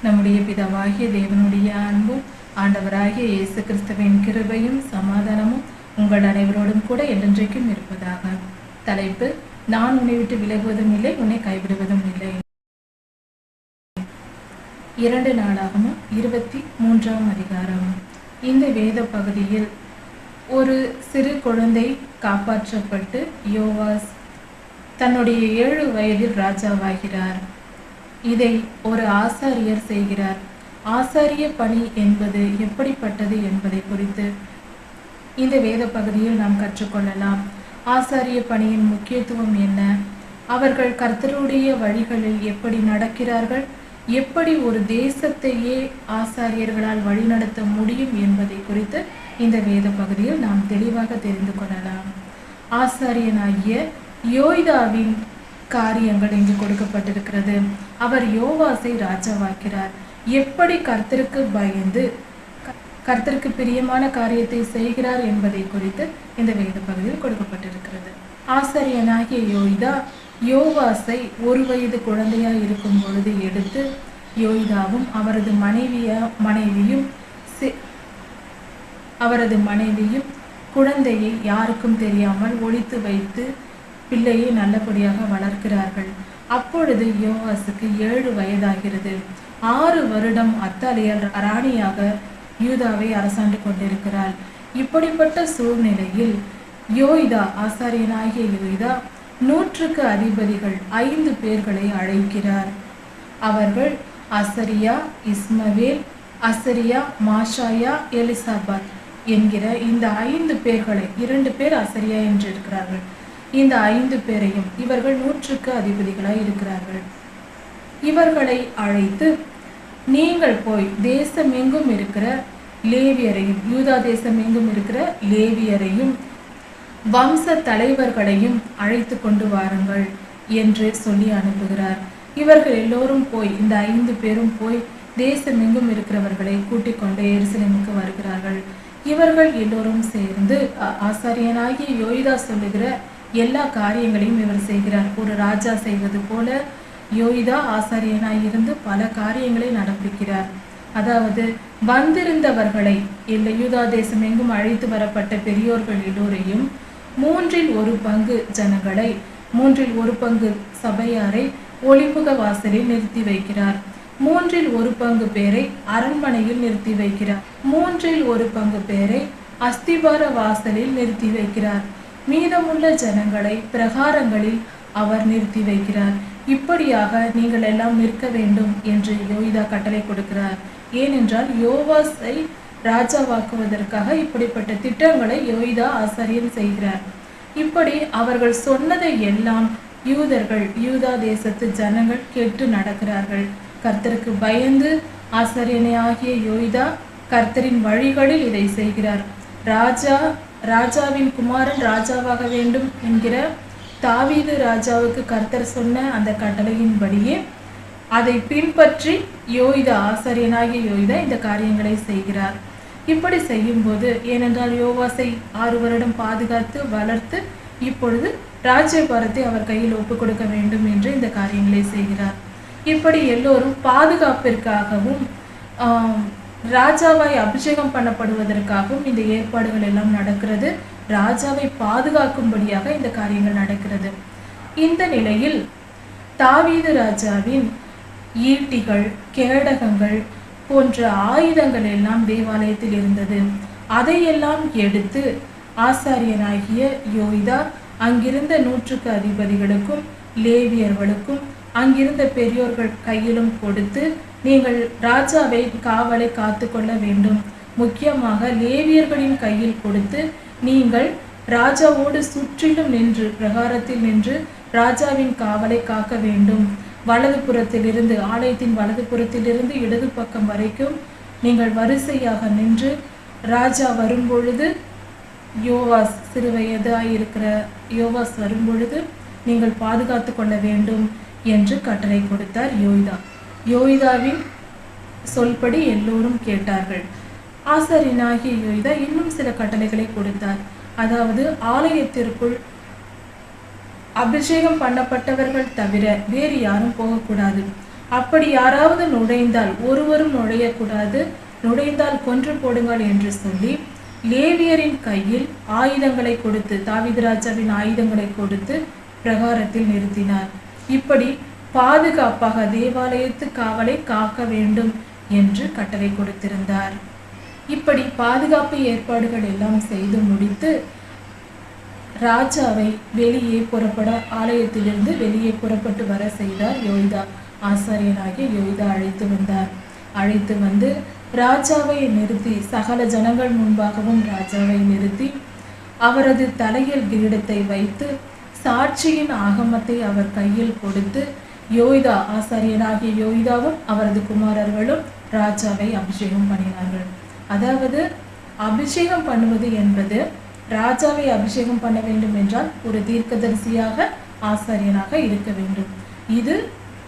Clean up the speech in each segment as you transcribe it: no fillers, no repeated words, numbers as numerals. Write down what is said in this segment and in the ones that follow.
நம்முடைய பிதாவாகிய தேவனுடைய அன்பும் ஆண்டவராகிய இயேசு கிறிஸ்துவின் கிருபையும் சமாதானமும் உங்கள் அனைவரோடும் கூட என்றென்றைக்கும் இருப்பதாக. தலைப்பு: நான் உன்னை விட்டு விலகுவதும் இல்லை, உன்னை கைவிடுவதும் இல்லை. 2 நாளாகமம் 23ஆம் அதிகாரம். இந்த வேத பகுதியில் ஒரு சிறு குழந்தை காப்பாற்றப்பட்டு யோவாஸ் தன்னுடைய 7 வயதில் ராஜாவாகிறார். இதை ஒரு ஆசாரியர் செய்கிறார். ஆசாரிய பணி என்பது எப்படிப்பட்டது என்பதை குறித்து இந்த வேத பகுதியில் நாம் கற்றுக்கொள்ளலாம். ஆசாரிய பணியின் முக்கியத்துவம் என்ன, அவர்கள் கர்த்தருடைய வழிகளில் எப்படி நடக்கிறார்கள், எப்படி ஒரு தேசத்தையே ஆசாரியர்களால் வழிநடத்த முடியும் என்பதை குறித்து இந்த வேத பகுதியில் நாம் தெளிவாக தெரிந்து கொள்ளலாம். ஆசாரியனாகிய யோய்தாவின் காரியங்கள் இங்கு கொடுக்கப்பட்டிருக்கிறது. அவர் யோவாசை ராஜாவாக்கிறார். எப்படி கர்த்தருக்கு பயந்து கர்த்தருக்கு பிரியமான காரியத்தை செய்கிறார் என்பதை குறித்து இந்த வேத பகுதியில் கொடுக்கப்பட்டிருக்கிறது. ஆசாரியனாகிய யோய்தா யோவாசை 1 வயது குழந்தையாய் இருக்கும் பொழுது எடுத்து யோய்தாவும் அவரது மனைவியும் குழந்தையை யாருக்கும் தெரியாமல் ஒளித்து வைத்து பிள்ளையை நல்லபடியாக வளர்க்கிறார்கள். அப்பொழுது யோவாசுக்கு 7 வயதாகிறது. 6 வருடம் அத்தாலியால் ராணியாக யூதாவை அரசாண்டு கொண்டிருக்கிறாள். இப்படிப்பட்ட சூழ்நிலையில் யோய்தா, ஆசாரியனாகிய யோய்தா 100க்கு அதிபதிகள் 5 பேர்களை அழைக்கிறார். அவர்கள் அசரியா, இஸ்மவேல், அசரியா, மாஷாயா, எலிசாபாத் என்கிற இந்த 5 பேர்களை, 2 பேர் அசரியா என்று இருக்கிறார்கள். இந்த 5 பேரையும், இவர்கள் 100க்கு அதிபதிகளாய் இருக்கிறார்கள். இவர்களை அழைத்து, நீங்கள் போய் தேசம் எங்கும் இருக்கிற லேவியரையும், யூதா தேசம் எங்கும் இருக்கிற லேவியரையும் வம்ச தலைவர்களையும் அழைத்து கொண்டு வாருங்கள் என்று சொல்லி அனுப்புகிறார். இவர்கள் எல்லோரும் போய், இந்த 5 பேரும் போய் தேசம் எங்கும் இருக்கிறவர்களை கூட்டிக் கொண்டு எருசலேமுக்கு வருகிறார்கள். இவர்கள் எல்லோரும் சேர்ந்து ஆசாரியனாகிய யோய்தா சொல்லுகிற எல்லா காரியங்களையும் இவர் செய்கிறார். ஒரு ராஜா செய்வது போல யோய்தா ஆசாரியனாய் இருந்து பல காரியங்களை நடப்பிக்கிறார். அதாவது வந்திருந்தவர்களை, இல்லை யூதா தேசம் எங்கும் அழைத்து வரப்பட்ட பெரியோர்கள் எல்லோரையும் 1/3 பங்கு ஜனங்களை, 1/3 பங்கு சபையாரை ஒளிமுக வாசலில் நிறுத்தி வைக்கிறார். 1/3 பங்கு பேரை அரண்மனையில் நிறுத்தி வைக்கிறார். 1/3 பங்கு பேரை அஸ்திபார வாசலில் நிறுத்தி வைக்கிறார். மீதமுள்ள ஜனங்களை பிரகாரங்களில் அவர் நிறுத்தி வைக்கிறார். இப்படியாக நீங்கள் எல்லாம் நிற்க வேண்டும் என்று யோய்தா கட்டளை கொடுக்கிறார். ஏனென்றால் யோவாசை ராஜாவாக்குவதற்காக இப்படிப்பட்ட திட்டங்களை யோய்தா ஆசாரியன் செய்கிறார். இப்படி அவர்கள் சொன்னதை எல்லாம் யூதர்கள், யூதா தேசத்து ஜனங்கள் கேட்டு நடக்கிறார்கள். கர்த்தருக்கு பயந்து ஆசாரியனே ஆகிய யோய்தா கர்த்தரின் வழிகளில் இதை செய்கிறார். ராஜாவின் குமாரன் ராஜாவாக வேண்டும் என்கிற தாவீது ராஜாவுக்கு கர்த்தர் சொன்ன அந்த கட்டளையின்படியே அதை பின்பற்றி யோய்தா, ஆசாரியனாகிய யோய்தா இந்த காரியங்களை செய்கிறார். இப்படி செய்யும்போது, ஏனென்றால் யோவாசை 6 வருடம் பாதுகாத்து வளர்த்து இப்பொழுது ராஜ்யபாரத்தை அவர் கையில் ஒப்புக் கொடுக்க வேண்டும் என்று இந்த காரியங்களை செய்கிறார். இப்படி எல்லோரும் பாதுகாப்பிற்காகவும் ராஜாவாய் அபிஷேகம் பண்ணப்படுவதற்காகவும் இந்த ஏற்பாடுகள் எல்லாம் நடக்கிறது. ராஜாவை பாதுகாக்கும்படியாக இந்த காரியங்கள் நடக்கிறது. இந்த நிலையில் தாவீது ராஜாவின் ஈட்டிகள், கேடகங்கள் போன்ற ஆயுதங்கள் எல்லாம் தேவாலயத்தில் இருந்தது. அதையெல்லாம் எடுத்து ஆசாரியனாகிய யோய்தா அங்கிருந்த 100க்கு அதிபதிகளுக்கும் லேவியர்களுக்கும் அங்கிருந்த பெரியோர்கள் கையிலும் கொடுத்து, நீங்கள் ராஜாவை காவலை காத்து கொள்ள வேண்டும். முக்கியமாக லேவியர்களின் கையில் கொடுத்து, நீங்கள் ராஜாவோடு சுற்றிலும் நின்று, பிரகாரத்தில் நின்று ராஜாவின் காவலை காக்க வேண்டும். வலது புறத்திலிருந்து, ஆலயத்தின் வலது புறத்திலிருந்து இடது பக்கம் வரைக்கும் நீங்கள் வரிசையாக நின்று, ராஜா வரும்பொழுது, யோவாஸ் சிறுவயதாய் இருக்கிற யோவாஸ் வரும்பொழுது நீங்கள் பாதுகாத்து கொள்ள வேண்டும் என்று கட்டளை கொடுத்தார் யோய்தா. யோய்தாவின் சொல்படி எல்லோரும் கேட்டார்கள். ஆசாரியனாகிய யோய்தா இன்னும் சில கட்டளைகளை கொடுத்தார். அதாவது ஆலயத்திற்குள் அபிஷேகம் பண்ணப்பட்டவர்கள் தவிர வேறு யாரும் போகக்கூடாது. அப்படி யாராவது நுழைந்தால் ஒருவரும் நுழையக்கூடாது, நுழைந்தால் கொன்று போடுங்கள் என்று சொல்லி லேவியரின் கையில் ஆயுதங்களை கொடுத்து, தாவீது ராஜாவின் ஆயுதங்களை கொடுத்து பிரகாரத்தில் நிறுத்தினார். இப்படி பாதுகாப்பாக தேவாலயத்து காவலை காக்க வேண்டும் என்று கட்டளை கொடுத்திருந்தார். இப்படி பாதுகாப்பு ஏற்பாடுகள் எல்லாம் செய்து முடித்து ராஜாவை வெளியே புறப்பட, ஆலயத்திலிருந்து வெளியே புறப்பட்டு வர செய்தார் யோய்தா. ஆசாரியனாகிய யோய்தா அழைத்து வந்தார். அழைத்து வந்து ராஜாவை நிறுத்தி, சகல ஜனங்கள் முன்பாகவும் ராஜாவை நிறுத்தி அவரது தலையில் கிரீடத்தை வைத்து சாட்சியின் ஆகமத்தை அவர் கையில் கொடுத்து, யோய்தா, ஆசாரியனாகிய யோய்தாவும் அவரது குமாரர்களும் ராஜாவை அபிஷேகம் பண்ணினார்கள். அதாவது அபிஷேகம் பண்ணுவது என்பது, ராஜாவை அபிஷேகம் பண்ண வேண்டும் என்றால் ஒரு தீர்க்கதரிசியாக, ஆசாரியனாக இருக்க வேண்டும். இது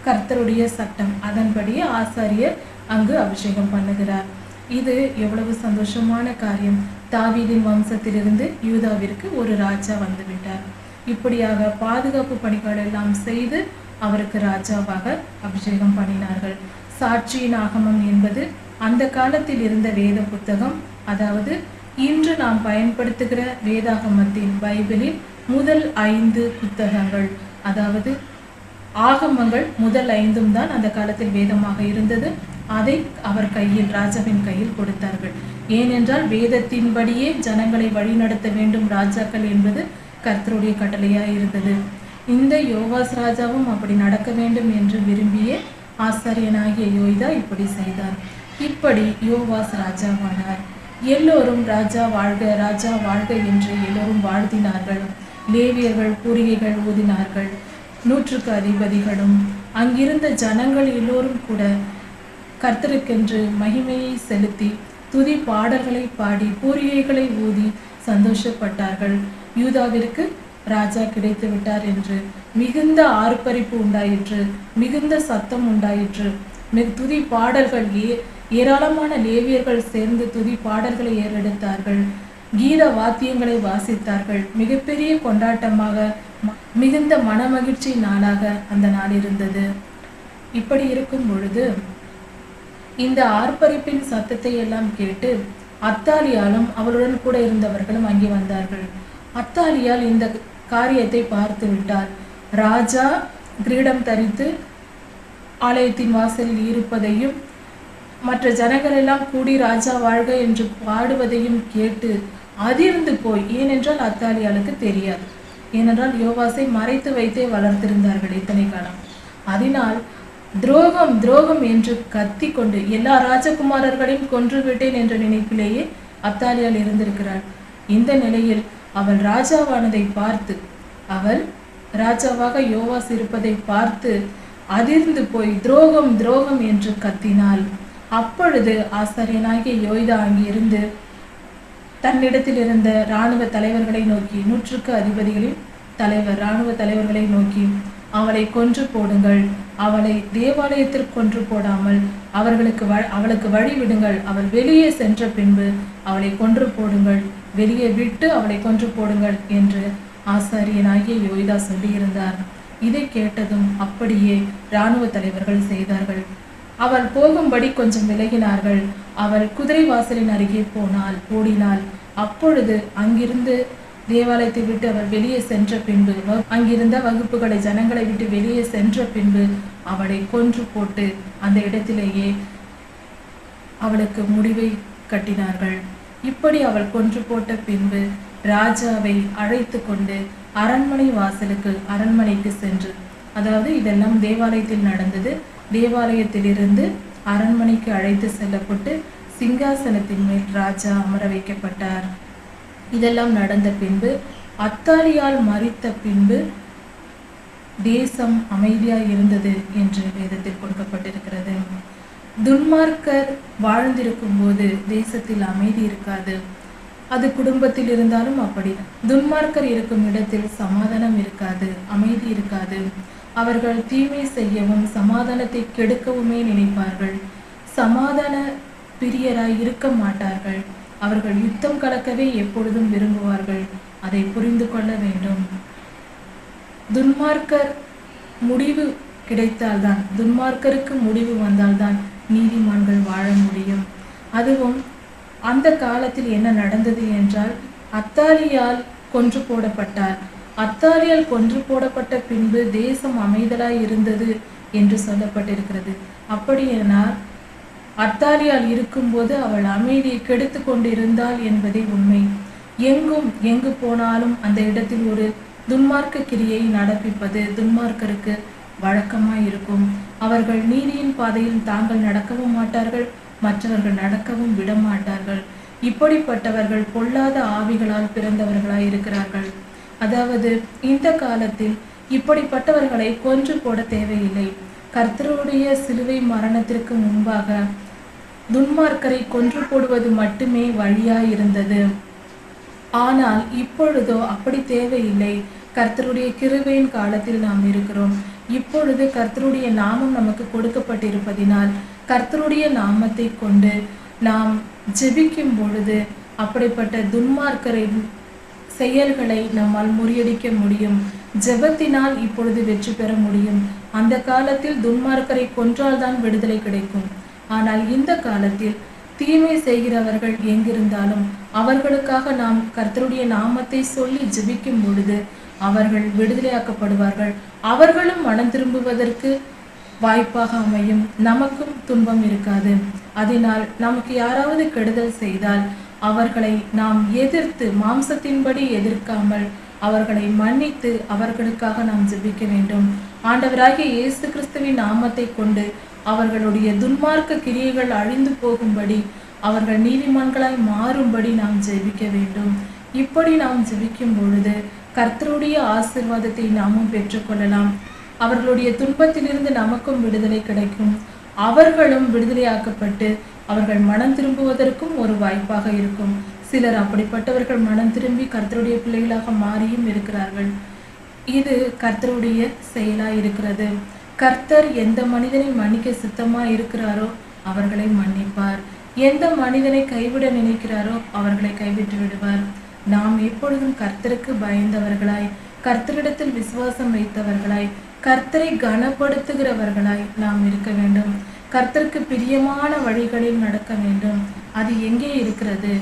கர்த்தருடைய சட்டம். அதன்படியே ஆசாரியர் அங்கு அபிஷேகம் பண்ணுகிறார். இது எவ்வளவு சந்தோஷமான காரியம். தாவீதின் வம்சத்திலிருந்து யூதாவிற்கு ஒரு ராஜா வந்துவிட்டார். இப்படியாக பாதுகாப்பு பணிகள் எல்லாம் செய்து அவருக்கு ராஜாவாக அபிஷேகம் பண்ணினார்கள். சாட்சியின் ஆகமம் என்பது அந்த காலத்தில் இருந்த வேத புத்தகம். அதாவது இன்று நாம் பயன்படுத்துகிற வேதாகமத்தின் பைபிளில் முதல் 5 புத்தகங்கள், அதாவது ஆகமங்கள் முதல் 5 தான் அந்த காலத்தில் வேதமாக இருந்தது. அதை அவர் கையில், ராஜாவின் கையில் கொடுத்தார்கள். ஏனென்றால் வேதத்தின்படியே ஜனங்களை வழிநடத்த வேண்டும் ராஜாக்கள் என்பது கர்த்தருடைய கட்டளையாய் இருந்தது. இந்த யோவாஸ் ராஜாவும் அப்படி நடக்க வேண்டும் என்று விரும்பிய ஆசாரியனாகிய யோய்தா இப்படி செய்தார். இப்படி யோவாஸ் ராஜாவானார். எல்லோரும் ராஜா வாழ்க, ராஜா வாழ்க என்று எல்லோரும் வாழ்த்தினார்கள். லேவியர்கள் பூரிகைகள் ஊதினார்கள். 100க்கு அதிபதிகளும் அங்கிருந்த ஜனங்கள் எல்லோரும் கூட கர்த்தருக்கென்று மகிமையை செலுத்தி துதி பாடல்களை பாடி பூரிகைகளை ஊதி சந்தோஷப்பட்டார்கள். யூதாவிற்கு ராஜா கிடைத்து விட்டார் என்று மிகுந்த ஆர்ப்பரிப்பு உண்டாயிற்று, மிகுந்த சத்தம் உண்டாயிற்று. துதி பாடல்கள், ஏராளமான லேவியர்கள் சேர்ந்து துதி பாடல்களை ஏறெடுத்தார்கள். கீத வாத்தியங்களை வாசித்தார்கள். மிகப்பெரிய கொண்டாட்டமாக, மிகுந்த மனமகிழ்ச்சி நாளாக அந்த நாள் இருந்தது. இப்படி இருக்கும் பொழுது இந்த ஆர்ப்பரிப்பின் சத்தத்தை எல்லாம் கேட்டு அத்தாலியாலும் அவளுடன் கூட இருந்தவர்களும் அங்கே வந்தார்கள். அத்தாலியால் இந்த காரியத்தை பார்த்து விட்டார். ராஜா கிரீடம் தரித்து ஆலயத்தின் வாசலில் இருப்பதையும் மற்ற ஜனங்கள் எல்லாம் கூடி ராஜா வாழ்க என்று பாடுவதையும் கேட்டு அதிர்ந்து போய், ஏனென்றால் அத்தாலியாளுக்கு தெரியாது, ஏனென்றால் யோவாசை மறைத்து வைத்தே வளர்த்திருந்தார்கள் இத்தனை காலம். அதனால் துரோகம் துரோகம் என்று கத்தி கொண்டு எல்லா ராஜகுமாரர்களையும் கொன்றுவிட்டேன் என்ற நினைப்பிலேயே அத்தாலியால் இருந்திருக்கிறாள். இந்த நிலையில் அவள் ராஜாவானதை பார்த்து, அவள் ராஜாவாக யோவாஸ் இருப்பதை பார்த்து அதிர்ந்து போய் துரோகம் துரோகம் என்று கத்தினாள். அப்பொழுது ஆசாரியனாகிய யோய்தா அங்கிருந்து தன்னிடத்தில் இருந்த இராணுவ தலைவர்களை நோக்கி, 100க்கு அதிபதிகளின் தலைவர் இராணுவ தலைவர்களை நோக்கி, அவளை கொன்று போடுங்கள், அவளை தேவாலயத்திற்கு கொன்று போடாமல் அவளுக்கு வழி விடுங்கள், அவள் வெளியே சென்ற பின்பு அவளை கொன்று போடுங்கள், வெளியே விட்டு அவளை கொன்று போடுங்கள் என்று ஆசாரியனாகிய யோய்தா சொல்லியிருந்தார். இதை கேட்டதும் அப்படியே இராணுவ தலைவர்கள் செய்தார்கள். அவள் போகும்படி கொஞ்சம் விலகினார்கள். அவள் குதிரை வாசலின் அருகே ஓடினாள். அப்பொழுது அங்கிருந்து தேவாலயத்தை விட்டு அவள் வெளியே சென்ற பின்பு, அங்கிருந்த வகுப்புகளை ஜனங்களை விட்டு வெளியே சென்ற பின்பு அவளை கொன்று போட்டு அந்த இடத்திலேயே அவளுக்கு முடிவை கட்டினார்கள். இப்படி அவள் கொன்று போட்ட பின்பு ராஜாவை அழைத்து கொண்டு அரண்மனை வாசலுக்கு, அரண்மனைக்கு சென்று, அதாவது இதெல்லாம் தேவாலயத்தில் நடந்தது, தேவாலயத்திலிருந்து அரண்மனைக்கு அழைத்து செல்லப்பட்டு சிங்காசனத்தின் மேல் ராஜா அமர வைக்கப்பட்டார். இதெல்லாம் நடந்த பின்பு, அத்தாலியால் மரித்த பின்பு தேசம் அமைதியாய் இருந்தது என்று வேதத்தில் கொடுக்கப்பட்டிருக்கிறது. துன்மார்க்கர் வாழ்ந்திருக்கும் போது தேசத்தில் அமைதி இருக்காது. அது குடும்பத்தில் இருந்தாலும் அப்படிதான். துன்மார்க்கர் இருக்கும் இடத்தில் சமாதானம் இருக்காது, அமைதி இருக்காது. அவர்கள் தீமை செய்யவும் சமாதானத்தை கெடுக்கவுமே நினைப்பார்கள். சமாதான பிரியராய் இருக்க மாட்டார்கள். அவர்கள் யுத்தம் கலக்கவே எப்பொழுதும் விரும்புவார்கள். அதை புரிந்து கொள்ள வேண்டும். துன்மார்க்கர் முடிவு கிடைத்தால்தான், துன்மார்க்கருக்கு முடிவு வந்தால்தான் நீதிமான்கள் வாழ முடியும். அதுவும் அந்த காலத்தில் என்ன நடந்தது என்றால், அத்தாலியால் கொன்று போடப்பட்டார். அத்தாலியால் கொன்று போடப்பட்ட பின்பு தேசம் அமைதலாய் இருந்தது என்று சொல்லப்பட்டிருக்கிறது. அப்படியானால் அத்தாலியால் இருக்கும்போது அவள் அமைதியை கெடுத்து கொண்டிருந்தாள் என்பதே உண்மை. எங்கு போனாலும் அந்த இடத்தில் ஒரு துன்மார்க்க கிரியை நடப்பிப்பது துன்மார்க்கருக்கு வழக்கமாய் இருக்கும். அவர்கள் நீதியின் பாதையில் தாங்கள் நடக்கவும் மாட்டார்கள், மற்றவர்கள் நடக்கவும் விடமாட்டார்கள். இப்படிப்பட்டவர்கள் பொல்லாத ஆவிகளால் பிறந்தவர்களாய் இருக்கிறார்கள். அதாவது இந்த காலத்தில் இப்படிப்பட்டவர்களை கொன்று போட தேவையில்லை. கர்த்தருடைய சிலுவை மரணத்திற்கு முன்பாக துன்மார்க்கரை கொன்று போடுவது மட்டுமே வழியாயிருந்தது. ஆனால் இப்பொழுதோ அப்படி தேவையில்லை. கர்த்தருடைய கிருபையின் காலத்தில் நாம் இருக்கிறோம். இப்பொழுது கர்த்தருடைய நாமம் நமக்கு கொடுக்கப்பட்டிருப்பதினால் கர்த்தருடைய நாமத்தை கொண்டு நாம் ஜெபிக்கும் பொழுது அப்படிப்பட்ட துன்மார்க்கரின் செயல்களை நம்மால் முறியடிக்க முடியும். ஜெபத்தினால் இப்பொழுது வெற்றி பெற முடியும். அந்த காலத்தில் துன்மார்க்கரை கொன்றால்தான் விடுதலை கிடைக்கும். ஆனால் இந்த காலத்தில் தீமை செய்கிறவர்கள் எங்கிருந்தாலும் அவர்களுக்காக நாம் கர்த்தருடைய நாமத்தை சொல்லி ஜெபிக்கும் பொழுது அவர்கள் விடுதலையாக்கப்படுவார்கள். அவர்களும் மனம் திரும்புவதற்கு வாய்ப்பாக அமையும். நமக்கும் துன்பம் இருக்காது. அதனால் நமக்கு யாராவது கெடுதல் செய்தால் அவர்களை நாம் எதிர்த்து, மாம்சத்தின்படி எதிர்க்காமல் அவர்களை மன்னித்து அவர்களுக்காக நாம் ஜெபிக்க வேண்டும். ஆண்டவராகிய இயேசு கிறிஸ்துவின் நாமத்தை கொண்டு அவர்களுடைய துன்மார்க்க கிரியைகள் அழிந்து போகும்படி, அவர்கள் நீதிமான்களாய் மாறும்படி நாம் ஜெபிக்க வேண்டும். இப்படி நாம் ஜெபிக்கும் பொழுது கர்த்தருடைய ஆசீர்வாதத்தை நாமும் பெற்றுக்கொள்ளலாம். அவர்களுடைய துன்பத்திலிருந்து நமக்கும் விடுதலை கிடைக்கும். அவர்களும் விடுதலையாக்கப்பட்டு அவர்கள் மனம் திரும்புவதற்கும் ஒரு வாய்ப்பாக இருக்கும். சிலர் அப்படிப்பட்டவர்கள் மனம் திரும்பி கர்த்தருடைய பிள்ளைகளாக மாறியும் இருக்கிறார்கள். இது கர்த்தருடைய செயலாய் இருக்கிறது. கர்த்தர் எந்த மனிதனை மன்னிக்க சித்தமா இருக்கிறாரோ அவர்களை மன்னிப்பார். எந்த மனிதனை கைவிட நினைக்கிறாரோ அவர்களை கைவிட்டு விடுவார். நாம் எப்பொழுதும் கர்த்தருக்கு பயந்தவர்களாய், கர்த்தரிடத்தில் விசுவாசம் வைத்தவர்களாய், கர்த்தரை கனப்படுத்துகிறவர்களாய் நாம் இருக்க வேண்டும். கர்த்தருக்கு பிரியமான வழிகளில் நடக்க வேண்டும். அது எங்கே இருக்கிறது?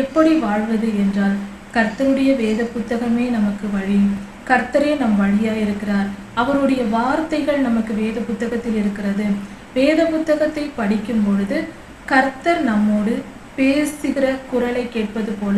எப்படி வாழ்வது என்றால் கர்த்தருடைய வேத புத்தகமே நமக்கு வழி. கர்த்தரே நம் வழியாய் இருக்கிறார். அவருடைய வார்த்தைகள் நமக்கு வேத புத்தகத்தில் இருக்கிறது. வேத புத்தகத்தை படிக்கும் பொழுது கர்த்தர் நம்மோடு பேசுகிற குரலை கேட்பது போல,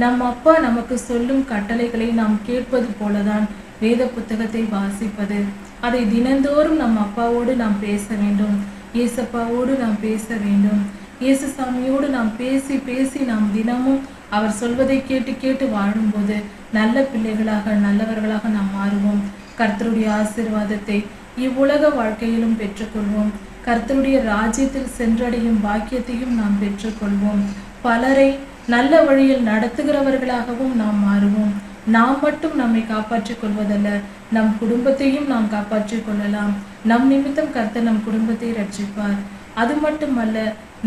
நம் அப்பா நமக்கு சொல்லும் கட்டளைகளை நாம் கேட்பது போலதான் வேத புத்தகத்தை வாசிப்பது. அதை தினந்தோறும் நம் அப்பாவோடு நாம் பேச வேண்டும். இயேசப்பாவோடு நாம் பேச வேண்டும். இயேசுசாமியோடு நாம் பேசி பேசி நாம் தினமும் அவர் சொல்வதை கேட்டு கேட்டு வாழும்போது நல்ல பிள்ளைகளாக, நல்லவர்களாக நாம் மாறுவோம். கர்த்தருடைய ஆசீர்வாதத்தை இவ்வுலக வாழ்க்கையிலும் பெற்றுக்கொள்வோம். கர்த்தருடைய ராஜ்யத்தில் சென்றடையும் பாக்கியத்தையும் நாம் பெற்றுக்கொள்வோம். பலரை நல்ல வழியில் நடத்துகிறவர்களாகவும் நாம் மாறுவோம். நாம் மட்டும் நம்மை காப்பாற்றிக் கொள்வதல்ல, நம் குடும்பத்தையும் நாம் காப்பாற்றிக் கொள்ளலாம். நம் நிமித்தம் கர்த்தர் நம் குடும்பத்தை ரட்சிப்பார். அது மட்டுமல்ல,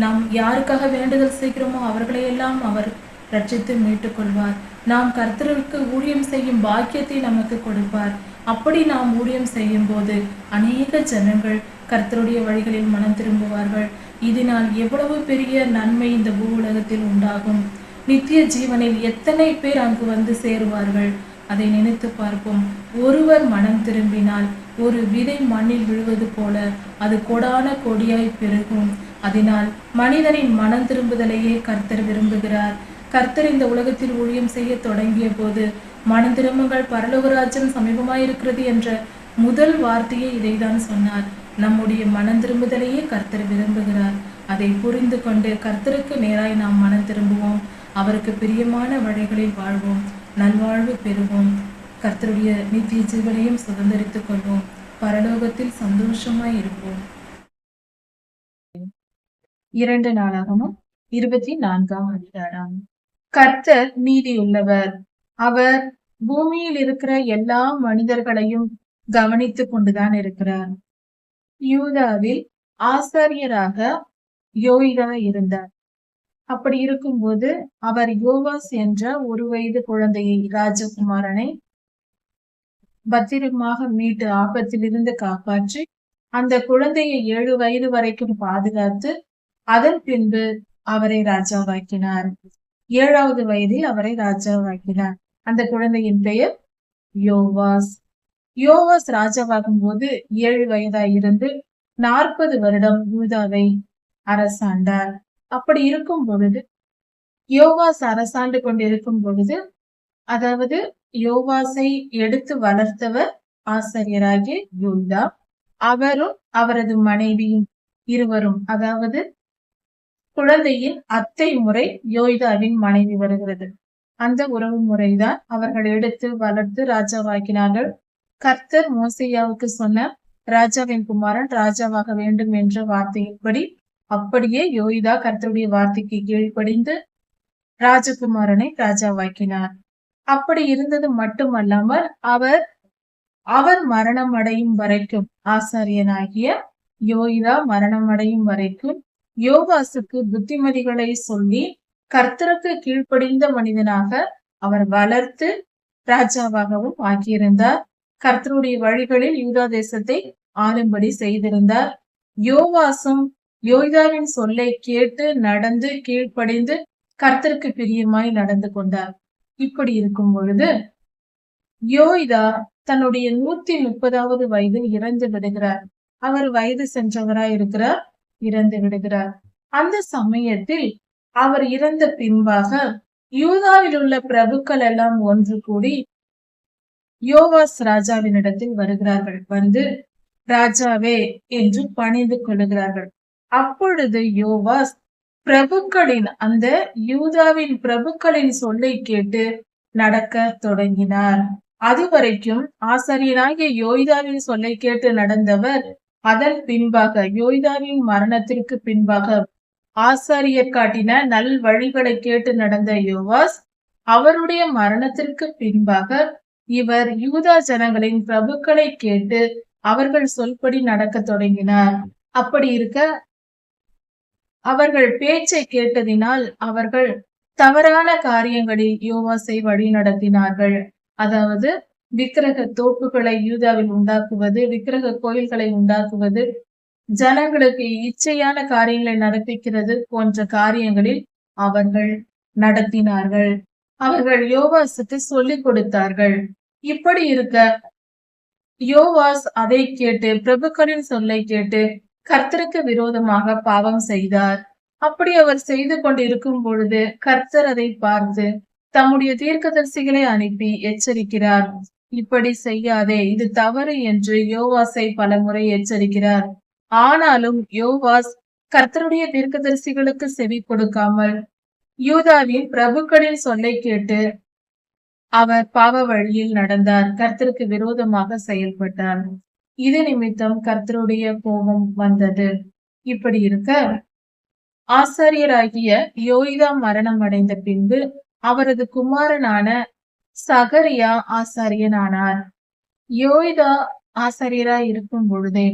நாம் யாருக்காக வேண்டுதல் செய்கிறோமோ அவர்களையெல்லாம் அவர் ரட்சித்து மீட்டுக் கொள்வார். நாம் கர்த்தருக்கு ஊழியம் செய்யும் பாக்கியத்தை நமக்கு கொடுப்பார். அப்படி நாம் ஊழியம் செய்யும் போது அநேக ஜனங்கள் கர்த்தருடைய வழிகளில் மனம் திரும்புவார்கள். இதனால் எவ்வளவு பெரிய நன்மை இந்த பூ உலகத்தில் உண்டாகும். நித்திய ஜீவனில் எத்தனை பேர் அங்கு வந்து சேருவார்கள், அதை நினைத்து பார்ப்போம். ஒருவர் மனம் திரும்பினால் ஒரு விதை மண்ணில் விழுவது போல அது கொடான கொடியாய் பெருகும். அதனால் மனிதனின் மனம் திரும்புதலையே கர்த்தர் விரும்புகிறார். கர்த்தர் இந்த உலகத்தில் ஊழியம் செய்ய தொடங்கிய போது மனம் திரும்புங்கள், பரலோகராஜ்யம் சமீபமாயிருக்கிறது என்ற முதல் வார்த்தையே இதைதான் சொன்னார். நம்முடைய மனம் திரும்புதலையே கர்த்தர் விரும்புகிறார். அதை புரிந்து கொண்டு கர்த்தருக்கு நேராய் நாம் மனம் திரும்புவோம். அவருக்கு பிரியமான வழிகளில் வாழ்வோம். நல்வாழ்வு பெறுவோம். கர்த்தருடைய நித்திய ஜீவனையும் சுதந்திரித்துக் கொள்வோம். பரலோகத்தில் சந்தோஷமாய் இருப்போம். 2 நாளாகமம் 24ஆம் அதிகாரம். கர்த்தர் நீதியுள்ளவர். அவர் பூமியில் இருக்கிற எல்லா மனிதர்களையும் கவனித்துக் கொண்டுதான் இருக்கிறார். யூதாவில் ஆசாரியராக யோய்தா இருந்தார். அப்படி இருக்கும்போது அவர் யோவாஸ் என்ற 1 வயது குழந்தையை, ராஜகுமாரனை பத்திரமாக மீட்டு ஆபத்திலிருந்து காப்பாற்றி அந்த குழந்தையை 7 வயது வரைக்கும் பாதுகாத்து அதன் பின்பு அவரை ராஜாவாக்கினார். 7வது வயதில் அவரை ராஜாவாக்கினார். அந்த குழந்தையின் பெயர் யோவாஸ். யோவாஸ் ராஜாவாகும் போது 7 வயதாய் இருந்து 40 வருடம் யூதாவை அரசாண்டார். அப்படி இருக்கும் பொழுது யோவாஸ் அரசாண்டு கொண்டிருக்கும் பொழுது, அதாவது யோவாசை எடுத்து வளர்த்தவர் ஆசாரியராகிய யூதா. அவரும் அவரது மனைவியும் இருவரும், அதாவது குழந்தையின் அத்தை முறை யோய்தாவின் மனைவி வருகிறது. அந்த உறவு முறைதான் அவர்கள் எடுத்து வளர்த்து ராஜாவாக்கினார்கள். கர்த்தர் மோசேயாவுக்கு சொன்ன ராஜாவின் குமாரன் ராஜாவாக வேண்டும் என்ற வார்த்தையின்படி அப்படியே யோய்தா கர்த்தருடைய வார்த்தைக்கு கீழ்ப்படிந்து ராஜகுமாரனை ராஜாவாக்கினார். அப்படி இருந்தது மட்டுமல்லாமல் அவர் மரணம் அடையும் வரைக்கும், ஆசாரியனாகிய யோய்தா மரணம் அடையும் வரைக்கும் யோவாசுக்கு புத்திமதிகளை சொல்லி கர்த்தருக்கு கீழ்ப்படிந்த மனிதனாக அவர் வளர்த்து ராஜாவாகவும் ஆக்கியிருந்தார். கர்த்தருடைய வழிகளில் யூதா தேசத்தை ஆளும்படி செய்திருந்தார். யோவாசும் யோய்தாவின் சொல்லை கேட்டு நடந்து கீழ்ப்படிந்து கர்த்தருக்கு பிரியமாய் நடந்து கொண்டார். இப்படி இருக்கும் பொழுது யோய்தா தன்னுடைய 130வது வயதில் இறந்து விடுகிறார். அவர் வயது சென்றவராய் இருக்கிறார், இறந்து விடுகிறார். அந்த சமயத்தில் அவர் இறந்த பின்பாக யூதாவில் உள்ள பிரபுக்கள் எல்லாம் ஒன்று கூடி யோவாஸ் ராஜாவினிடத்தில் வருகிறார்கள். வந்து ராஜாவே என்று பணிந்து கொள்ளுகிறார்கள். அப்பொழுது யோவாஸ் பிரபுக்களின், அந்த யூதாவின் பிரபுக்களின் சொல்லை கேட்டு நடக்க தொடங்கினார். அதுவரைக்கும் ஆசாரியனாகிய யோய்தாவின் சொல்லை கேட்டு நடந்தவர், அதன் பின்பாக யோய்தாவின் மரணத்திற்கு பின்பாக ஆசாரியர் காட்டின நல் வழிகளை கேட்டு நடந்த யோவாஸ், அவருடைய மரணத்திற்கு பின்பாக இவர் யூதா ஜனங்களின் பிரபுக்களை கேட்டு அவர்கள் சொல்படி நடக்க தொடங்கினார். அப்படி இருக்க அவர்கள் பேச்சை கேட்டதினால் அவர்கள் தவறான காரியங்களில் யோவாசை வழி நடத்தினார்கள். அதாவது விக்கிரக தோப்புகளை யூதாவில் உண்டாக்குவது, விக்கிரக கோயில்களை உண்டாக்குவது, ஜனங்களுக்கு இச்சையான காரியங்களை நடப்பிக்கிறது போன்ற காரியங்களில் அவர்கள் நடத்தினார்கள். அவர்கள் யோவாசுக்கு சொல்லிக் கொடுத்தார்கள். இப்படி இருக்க யோவாஸ் அதை கேட்டு, பிரபுக்களின் சொல்லை கேட்டு கர்த்தருக்கு விரோதமாக பாவம் செய்தார். அப்படி அவர் செய்து கொண்டிருக்கும் பொழுது கர்த்தர் அதை பார்த்து தம்முடைய தீர்க்கதரிசிகளை அனுப்பி எச்சரிக்கிறார். இப்படி செய்யாதே, இது தவறு என்று யோவாசை பலமுறை எச்சரிக்கிறார். ஆனாலும் யோவாஸ் கர்த்தருடைய தீர்க்கதரிசிகளுக்கு செவி கொடுக்காமல் யூதாவின் பிரபுக்களின் சொல்லை கேட்டு அவர் பாவ வழியில் நடந்தார், கர்த்தருக்கு விரோதமாக செயல்பட்டார். இது நிமித்தம் கர்த்தருடைய கோபம் வந்தது. இப்படி இருக்க ஆசாரியராகிய யோய்தா மரணம் அடைந்த பின்பு அவரது குமாரனான சகரியா ஆசாரியனானார். யோய்தா ஆசாரியராய் இருக்கும் பொழுதே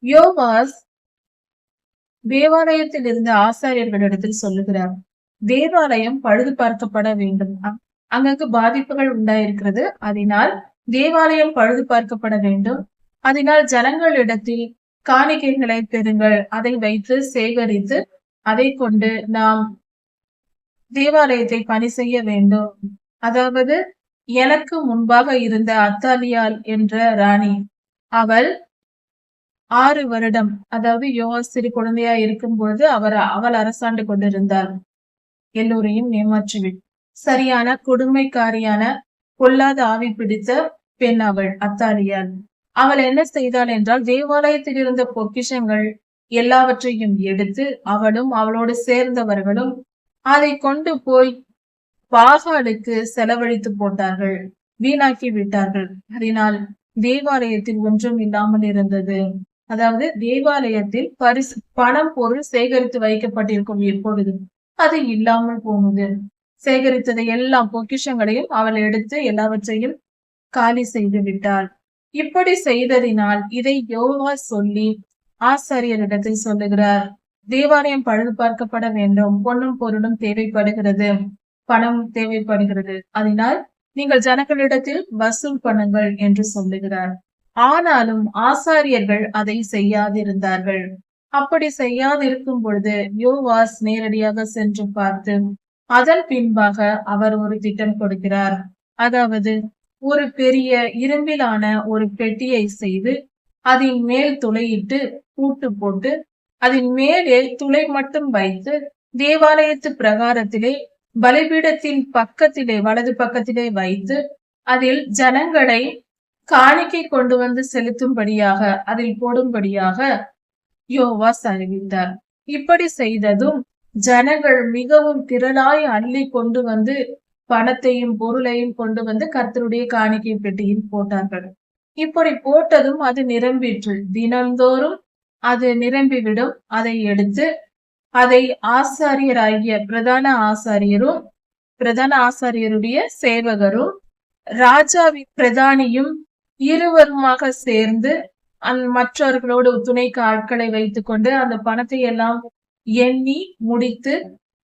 யோவாஸ் தேவாலயத்தில் இருந்த ஆசாரியர்களிடத்தில் சொல்லுகிறார், தேவாலயம் பழுது பார்க்கப்பட வேண்டும், அங்கங்கு பாதிப்புகள் உண்டாயிருக்கிறது, அதனால் தேவாலயம் பழுது பார்க்கப்பட வேண்டும், அதனால் ஜனங்களிடத்தில் காணிக்கைகளை பெறுங்கள், அதை வைத்து சேகரித்து அதை கொண்டு நாம் தேவாலயத்தை பணி செய்ய வேண்டும். அதாவது எனக்கு முன்பாக இருந்த அத்தாலியால் என்ற ராணி, அவள் 6 வருடம், அதாவது யோவாஸ் சிறு குழந்தையா இருக்கும் பொழுது அவள் அரசாண்டு கொண்டிருந்தாள். எல்லோரையும் ஏமாற்றிவிட்டு சரியான கொடுமைக்காரியான பொல்லாத ஆவி பிடித்த பெண் அவள் அத்தாலியால். அவள் என்ன செய்தாள் என்றால், தேவாலயத்தில் இருந்த பொக்கிஷங்கள் எல்லாவற்றையும் எடுத்து அவளும் அவளோடு சேர்ந்தவர்களும் அதை கொண்டு போய் பாகாலுக்கு செலவழித்து போட்டார்கள், வீணாக்கி விட்டார்கள். அதனால் தேவாலயத்தில் ஒன்றும் இல்லாமல் இருந்தது. அதாவது தேவாலயத்தில் பணம் பொருள் சேகரித்து வைக்கப்பட்டிருக்கும் எப்பொழுது அது இல்லாமல் போனது. சேகரித்ததை எல்லாம் பொக்கிஷங்களையும் அவள் எடுத்து எல்லாவற்றையும் காலி செய்து விட்டாள். இப்படி செய்ததினால் இதை யோவாஸ் சொல்லி ஆசாரியரிடத்தில் சொல்லுகிறார், தேவாலயம் பழுது பார்க்கப்பட வேண்டும், பொன்னும் பொருளும் தேவைப்படுகிறது, பணம் தேவைப்படுகிறது, அதனால் நீங்கள் ஜனங்களிடத்தில் வசூல் பண்ணுங்கள் என்று சொல்லுகிறார். ஆனாலும் ஆசாரியர்கள் அதை செய்யாதிருந்தார்கள். அப்படி செய்யாதிருக்கும் பொழுது யோவாஸ் நேரடியாக சென்று பார்த்து அதன் பின்பாக அவர் ஒரு திட்டம் கொடுக்கிறார். அதாவது ஒரு பெரிய இரும்பிலான ஒரு பெட்டியை செய்து அதன் மேல் துளையிட்டு பூட்டு போட்டு அதன் மேலே துளை மட்டும் வைத்து தேவாலயத்து பிரகாரத்திலே பலிபீடத்தின் பக்கத்திலே வலது பக்கத்திலே வைத்து அதில் ஜனங்களை காணிக்கை கொண்டு வந்து செலுத்தும்படியாக அதில் போடும்படியாக யோவாஸ் அறிவித்தார். இப்படி செய்ததும் ஜனங்கள் மிகவும் திரளாய் அள்ளி கொண்டு வந்து பணத்தையும் பொருளையும் கொண்டு வந்து கர்த்தருடைய காணிக்கை பெட்டியில் போட்டார்கள். இப்படி போட்டதும் அது நிரம்பிற்று. தினந்தோறும் அது நிரம்பிவிடும். அதை எடுத்து அதை ஆசாரியராகிய பிரதான ஆசாரியருடைய சேவகரும் ராஜாவின் பிரதானியும் இருவருமாக சேர்ந்து மற்றவர்களோடு துணைக்கு ஆட்களை வைத்துக் கொண்டு அந்த பணத்தை எல்லாம் எண்ணி முடித்து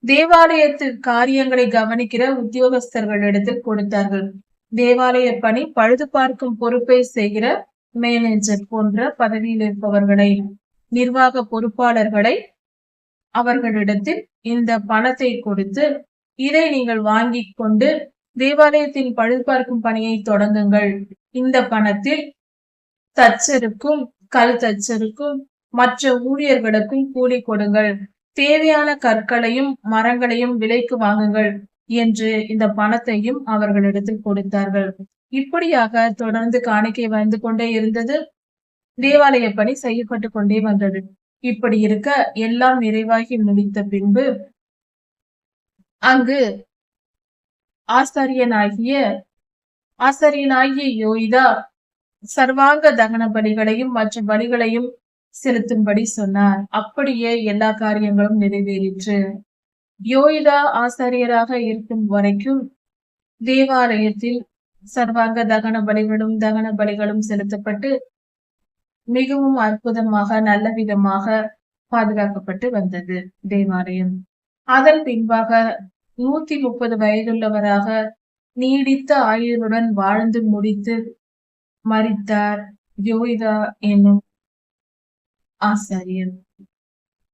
தேவாலயத்து காரியங்களை கவனிக்கிற உத்தியோகஸ்தர்களிடத்தில் கொடுத்தார்கள். தேவாலய பணி பழுது பார்க்கும் பொறுப்பை செய்கிற மேனேஜர் போன்ற பதவியில் இருப்பவர்களை, நிர்வாக பொறுப்பாளர்களை அவர்களிடத்தில் இந்த பணத்தை கொடுத்து, இதை நீங்கள் வாங்கி கொண்டு தேவாலயத்தின் பழுது பார்க்கும் பணியை தொடங்குங்கள். இந்த பணத்தில் தச்சருக்கும் கல் தச்சருக்கும் மற்ற ஊழியர்களுக்கும் கூலி கொடுங்கள். தேவையான கற்களையும் மரங்களையும் விலைக்கு வாங்குங்கள் என்று இந்த பணத்தையும் அவர்களிடத்தில் கொடுத்தார்கள். இப்படியாக தொடர்ந்து காணிக்கை வந்து கொண்டே இருந்தது. தேவாலய பணி செய்யப்பட்டு கொண்டே வந்தது. இப்படி இருக்க எல்லாம் நிறைவாகி முடித்த பின்பு அங்கு ஆசாரியனாகிய யோய்தா சர்வாங்க தகன பலிகளையும் மற்ற பலிகளையும் செலுத்தும்படி சொன்னார். அப்படியே எல்லா காரியங்களும் நிறைவேறிற்று. யோய்தா ஆசாரியராக இருக்கும் வரைக்கும் தேவாலயத்தில் சர்வாங்க தகன பலிகளும் செலுத்தப்பட்டு மிகவும் அற்புதமாக நல்ல விதமாக பாதுகாக்கப்பட்டு வந்தது தேவாலயம். அதன் பின்பாக 130 வயதுள்ளவராக நீடித்த ஆயுளுடன் வாழ்ந்து முடித்து மரித்தார் யோய்தா என்னும் ஆசாரியர்.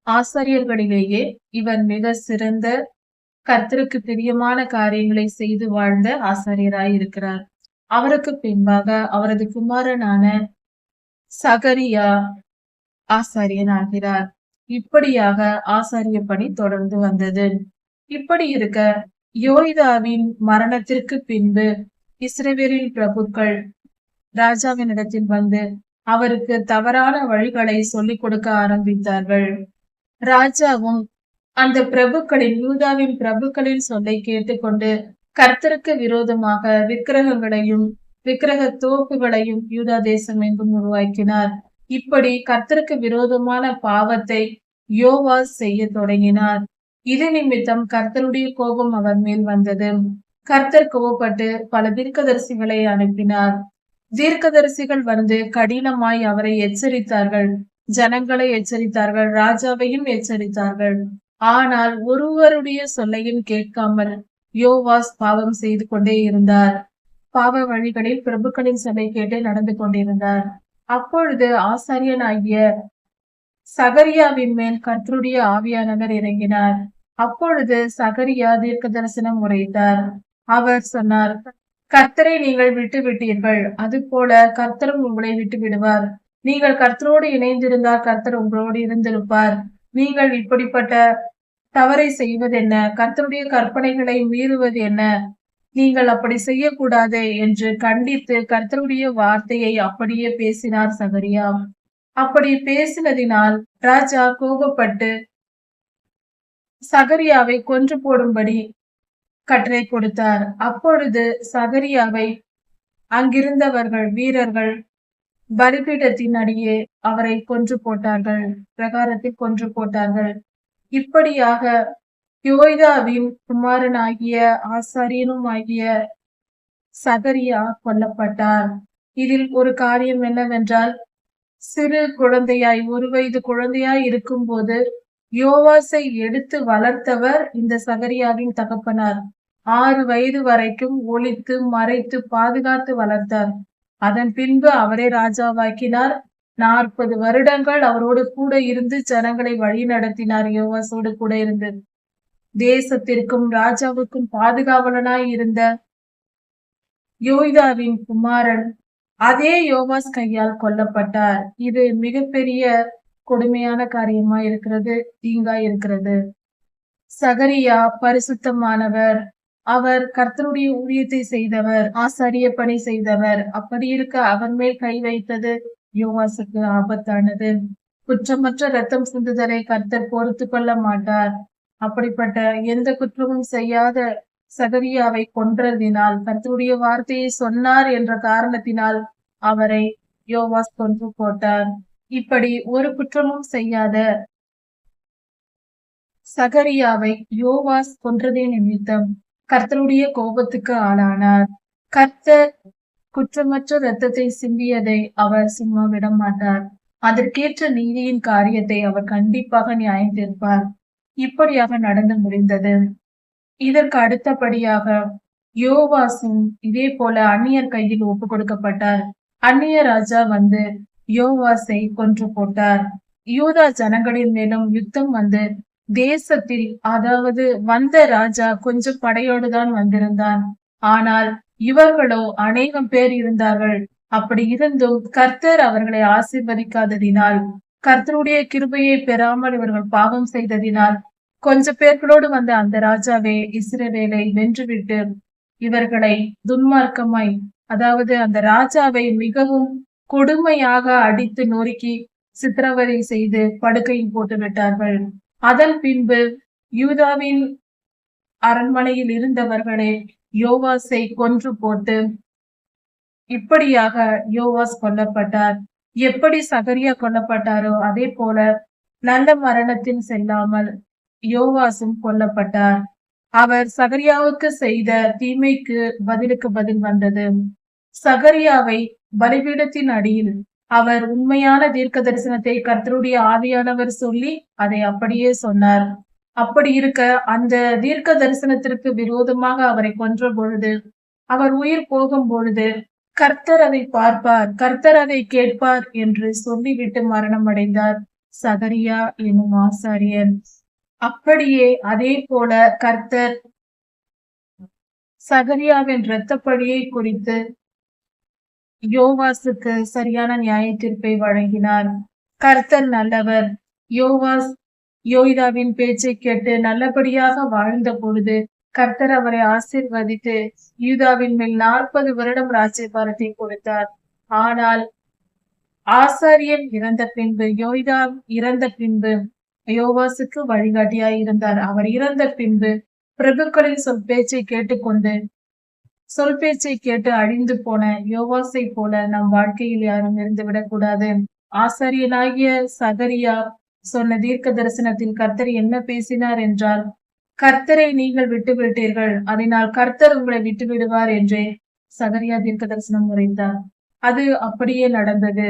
ஆசாரியர்களிலேயே இவர் மிக சிறந்த கர்த்தருக்கு பிரியமான காரியங்களை செய்து வாழ்ந்த ஆசாரியராய் இருக்கிறார். அவருக்கு பின்பாக அவரது குமாரனான சகரியா ஆசாரியன் ஆகிறார். இப்படியாக ஆசாரிய பணி தொடர்ந்து வந்தது. இப்படி இருக்க யோய்தாவின் மரணத்திற்கு பின்பு இஸ்ரவேலின் பிரபுக்கள் ராஜாவினிடத்தில் வந்து அவருக்கு தவறான வழிகளை சொல்லிக் கொடுக்க ஆரம்பித்தார்கள். ராஜாவும் அந்த யூதாவின் பிரபுக்களின் சொல்லை கேட்டுக்கொண்டு கர்த்தருக்கு விரோதமாக விக்கிரகங்களையும் விக்கிரக தோப்புகளையும் யூதா தேசம் எங்கும் உருவாக்கினார். இப்படி கர்த்தருக்கு விரோதமான பாவத்தை யோவாஸ் செய்ய தொடங்கினார். இது நிமித்தம் கர்த்தருடைய கோபம் அவர் மேல் வந்தது. கர்த்தர் கோபப்பட்டு பல தீர்க்கதரிசிகளை அனுப்பினார். தீர்க்கதரிசிகள் வந்து கடினமாய் அவரை எச்சரித்தார்கள், ஜனங்களை எச்சரித்தார்கள், ராஜாவையும் எச்சரித்தார்கள். ஆனால் ஒருவருடைய சொல்லையும் கேட்காமல் யோவாஸ் பாவம் செய்து கொண்டே இருந்தார். பாவ வழிகளில் பிரபுக்களின் சொல்லை கேட்டு நடந்து கொண்டிருந்தார். அப்பொழுது ஆசாரியனாகிய சகரியாவின் மேல் கர்த்தருடைய ஆவியானவர் இறங்கினார். அப்பொழுது சகரியா தீர்க்க தரிசனம் உரைத்தார். அவர் சொன்னார், கர்த்தரை நீங்கள் விட்டு விட்டீர்கள், அது போல கர்த்தரும் உங்களை விட்டு விடுவார். நீங்கள் கர்த்தரோடு இணைந்திருந்தால் கர்த்தர் உங்களோடு இருந்திருப்பார். நீங்கள் இப்படிப்பட்ட தவறை செய்வது என்ன? கர்த்தருடைய கற்பனைகளை மீறுவது என்ன? நீங்கள் அப்படி செய்யக்கூடாது என்று கண்டித்து கர்த்தருடைய வார்த்தையை அப்படியே பேசினார் சகரியா. அப்படி பேசினதினால் ராஜா கோபப்பட்டு சகரியாவை கொன்று போடும்படி கட்டளை கொடுத்தார். அப்பொழுது சகரியாவை அங்கிருந்தவர்கள் வீரர்கள் பலிபீடத்தின் அடியே அவரை கொன்று போட்டார்கள், பிரகாரத்தில் கொன்று போட்டார்கள். இப்படியாக யோய்தாவின் குமாரனாகிய ஆசாரியனும் ஆகிய சகரியா கொல்லப்பட்டார். இதில் ஒரு காரியம் என்னவென்றால், சிறு குழந்தையாய் 1 வயது குழந்தையாய் இருக்கும் போது யோவாசை எடுத்து வளர்த்தவர் இந்த சகரியாவின் தகப்பனார். 6 வயது வரைக்கும் ஒளித்து மறைத்து பாதுகாத்து வளர்த்தார். அதன் பின்பு அவரே ராஜாவாக்கினார். 40 வருடங்கள் அவரோடு கூட இருந்து ஜனங்களை வழி நடத்தினார். யோவாசோடு கூட இருந்து தேசத்திற்கும் ராஜாவுக்கும் பாதுகாவலனாய் இருந்த யோய்தாவின் குமாரன் அதே யோவாஸ் கையால் கொல்லப்பட்டார். இது மிகப்பெரிய கொடுமையான காரியமா இருக்கிறது, தீங்கா இருக்கிறது. சகரியா பரிசுத்தமானவர், அவர் கர்த்தருடைய ஊழியத்தை செய்தவர், ஆசாரிய பணி செய்தவர். அப்படி இருக்க அவர் மேல் கை வைத்தது யோவாசுக்கு ஆபத்தானது. குற்றமற்ற ரத்தம் சிந்துதலை கர்த்தர் பொறுத்து கொள்ள மாட்டார். அப்படிப்பட்ட எந்த குற்றமும் செய்யாத சகரியாவை கொன்றதினால், கர்த்தருடைய வார்த்தையை சொன்னார் என்ற காரணத்தினால் அவரை யோவாஸ் கொன்று போட்டார். இப்படி ஒரு குற்றமும் செய்யாத சகரியாவை யோவாஸ் கொன்றதே நிமித்தம் கர்த்தருடைய கோபத்துக்கு ஆளானார். கர்த்தர் குற்றமற்ற இரத்தத்தை சிந்தியதை அவர் சும்மா விட மாட்டார். அதற்கேற்ற நீதியின் காரியத்தை அவர் கண்டிப்பாக நியாயம் தீர்ப்பார். இப்படியாக நடந்து முடிந்தது. இதற்கு அடுத்தபடியாக யோவாசும் இதே போல அந்நியர் கையில் ஒப்பு கொடுக்கப்பட்டார். அந்நிய ராஜா வந்து யோவாசை கொன்று போட்டார். யூதா ஜனங்களின் மேலும் யுத்தம் வந்து தேசத்தில், அதாவது வந்த ராஜா கொஞ்சம் படையோடு தான் வந்திருந்தான். ஆனால் இவர்களோ அநேகம் பேர் இருந்தார்கள். அப்படி இருந்தும் கர்த்தர் அவர்களை ஆசீர்வதிக்காததினால், கர்த்தருடைய கிருபையை பெறாமல் இவர்கள் பாவம் செய்ததினால், கொஞ்ச பேர்களோடு வந்த அந்த ராஜாவே இஸ்ரவேலை வென்றுவிட்டு இவர்களை துன்மார்க்கமாய், அதாவது அந்த ராஜாவை மிகவும் கொடுமையாக அடித்து நொறுக்கி சித்திரவதை செய்து படுக்கையில் போட்டு விட்டார்கள். அதன் பின்பு யூதாவின் அரண்மனையில் இருந்தவர்களே யோவாசை கொன்று போட்டு, இப்படியாக யோவாஸ் கொல்லப்பட்டார். எப்படி சகரியா கொல்லப்பட்டாரோ அதே போல நல்ல மரணத்தில் செல்லாமல் யோவாசும் கொல்லப்பட்டார். அவர் சகரியாவுக்கு செய்த தீமைக்கு பதிலுக்கு பதில் வந்தது. சகரியாவை பலிபீடத்தின் அடியில் அவர் உண்மையான தீர்க்க தரிசனத்தை கர்த்தருடைய ஆவியானவர் சொல்லி அதை அப்படியே சொன்னார். அப்படி இருக்க அந்த தீர்க்க தரிசனத்திற்கு விரோதமாக அவரை கொன்ற பொழுது, அவர் உயிர் போகும் பொழுது, கர்த்தர் அதை பார்ப்பார், கர்த்தர் அதை கேட்பார் என்று சொல்லிவிட்டு மரணம் அடைந்தார் சகரியா என்னும் ஆசாரியன். அப்படியே அதே போல கர்த்தர் சகரியாவின் இரத்தப்பழியை குறித்து யோவாசுக்கு சரியான நியாய தீர்ப்பை வழங்கினார். கர்த்தர் நல்லவர். யோவாஸ் யோய்தாவின் பேச்சை கேட்டு நல்லபடியாக வாழ்ந்த பொழுது கர்த்தர் அவரை ஆசீர்வதித்து யூதாவின் மேல் 40 வருடம் ராஜ்யபாரத்தை கொடுத்தார். ஆனால் ஆசாரியன் இறந்த பின்பு, யோய்தா இறந்த பின்பு யோவாசுக்கு வழிகாட்டியாய் இருந்தார். அவர் இறந்த பின்பு பிரபுக்களின் சொல் பேச்சை கேட்டுக்கொண்டு சொல் பேச்சை கேட்டு அழிந்து போன யோவாசை போல நம் வாழ்க்கையில் யாரும் இருந்துவிடக் கூடாது. ஆசாரியனாகிய சகரியா சொன்ன தீர்க்க தரிசனத்தில் கர்த்தர் என்ன பேசினார் என்றால், கர்த்தரை நீங்கள் விட்டு விட்டீர்கள், அதனால் கர்த்தர் உங்களை விட்டு விடுவார் என்றே சகரியா தீர்க்க தரிசனம் உரைத்தார். அது அப்படியே நடந்தது.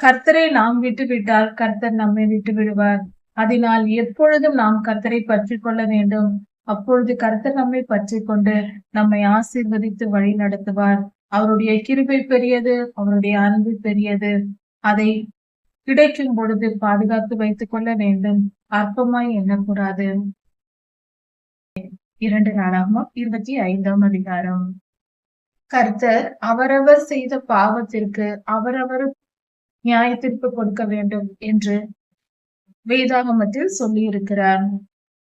கர்த்தரை நாம் விட்டு விட்டால் கர்த்தர் நம்மை விட்டு விடுவார். அதனால் எப்பொழுதும் நாம் கர்த்தரை பற்றி கொள்ள வேண்டும். அப்பொழுது கர்த்தர் நம்மை பற்றி கொண்டு நம்மை ஆசீர்வதித்து வழி நடத்துவார். அவருடைய கிருபை பெரியது, அவருடைய அன்பு பெரியது. அதை கிடைக்கும் பொழுது பாதுகாத்து வைத்துக் கொள்ள வேண்டும், அற்பமாய் எண்ணக்கூடாது. 2 நாளாகமம் 25ஆம் அதிகாரம். கர்த்தர் அவரவர் செய்த பாவத்திற்கு அவரவர் நியாய தீர்ப்பு கொடுக்க வேண்டும் என்று வேதாகமத்தில் சொல்லி இருக்கிறார்.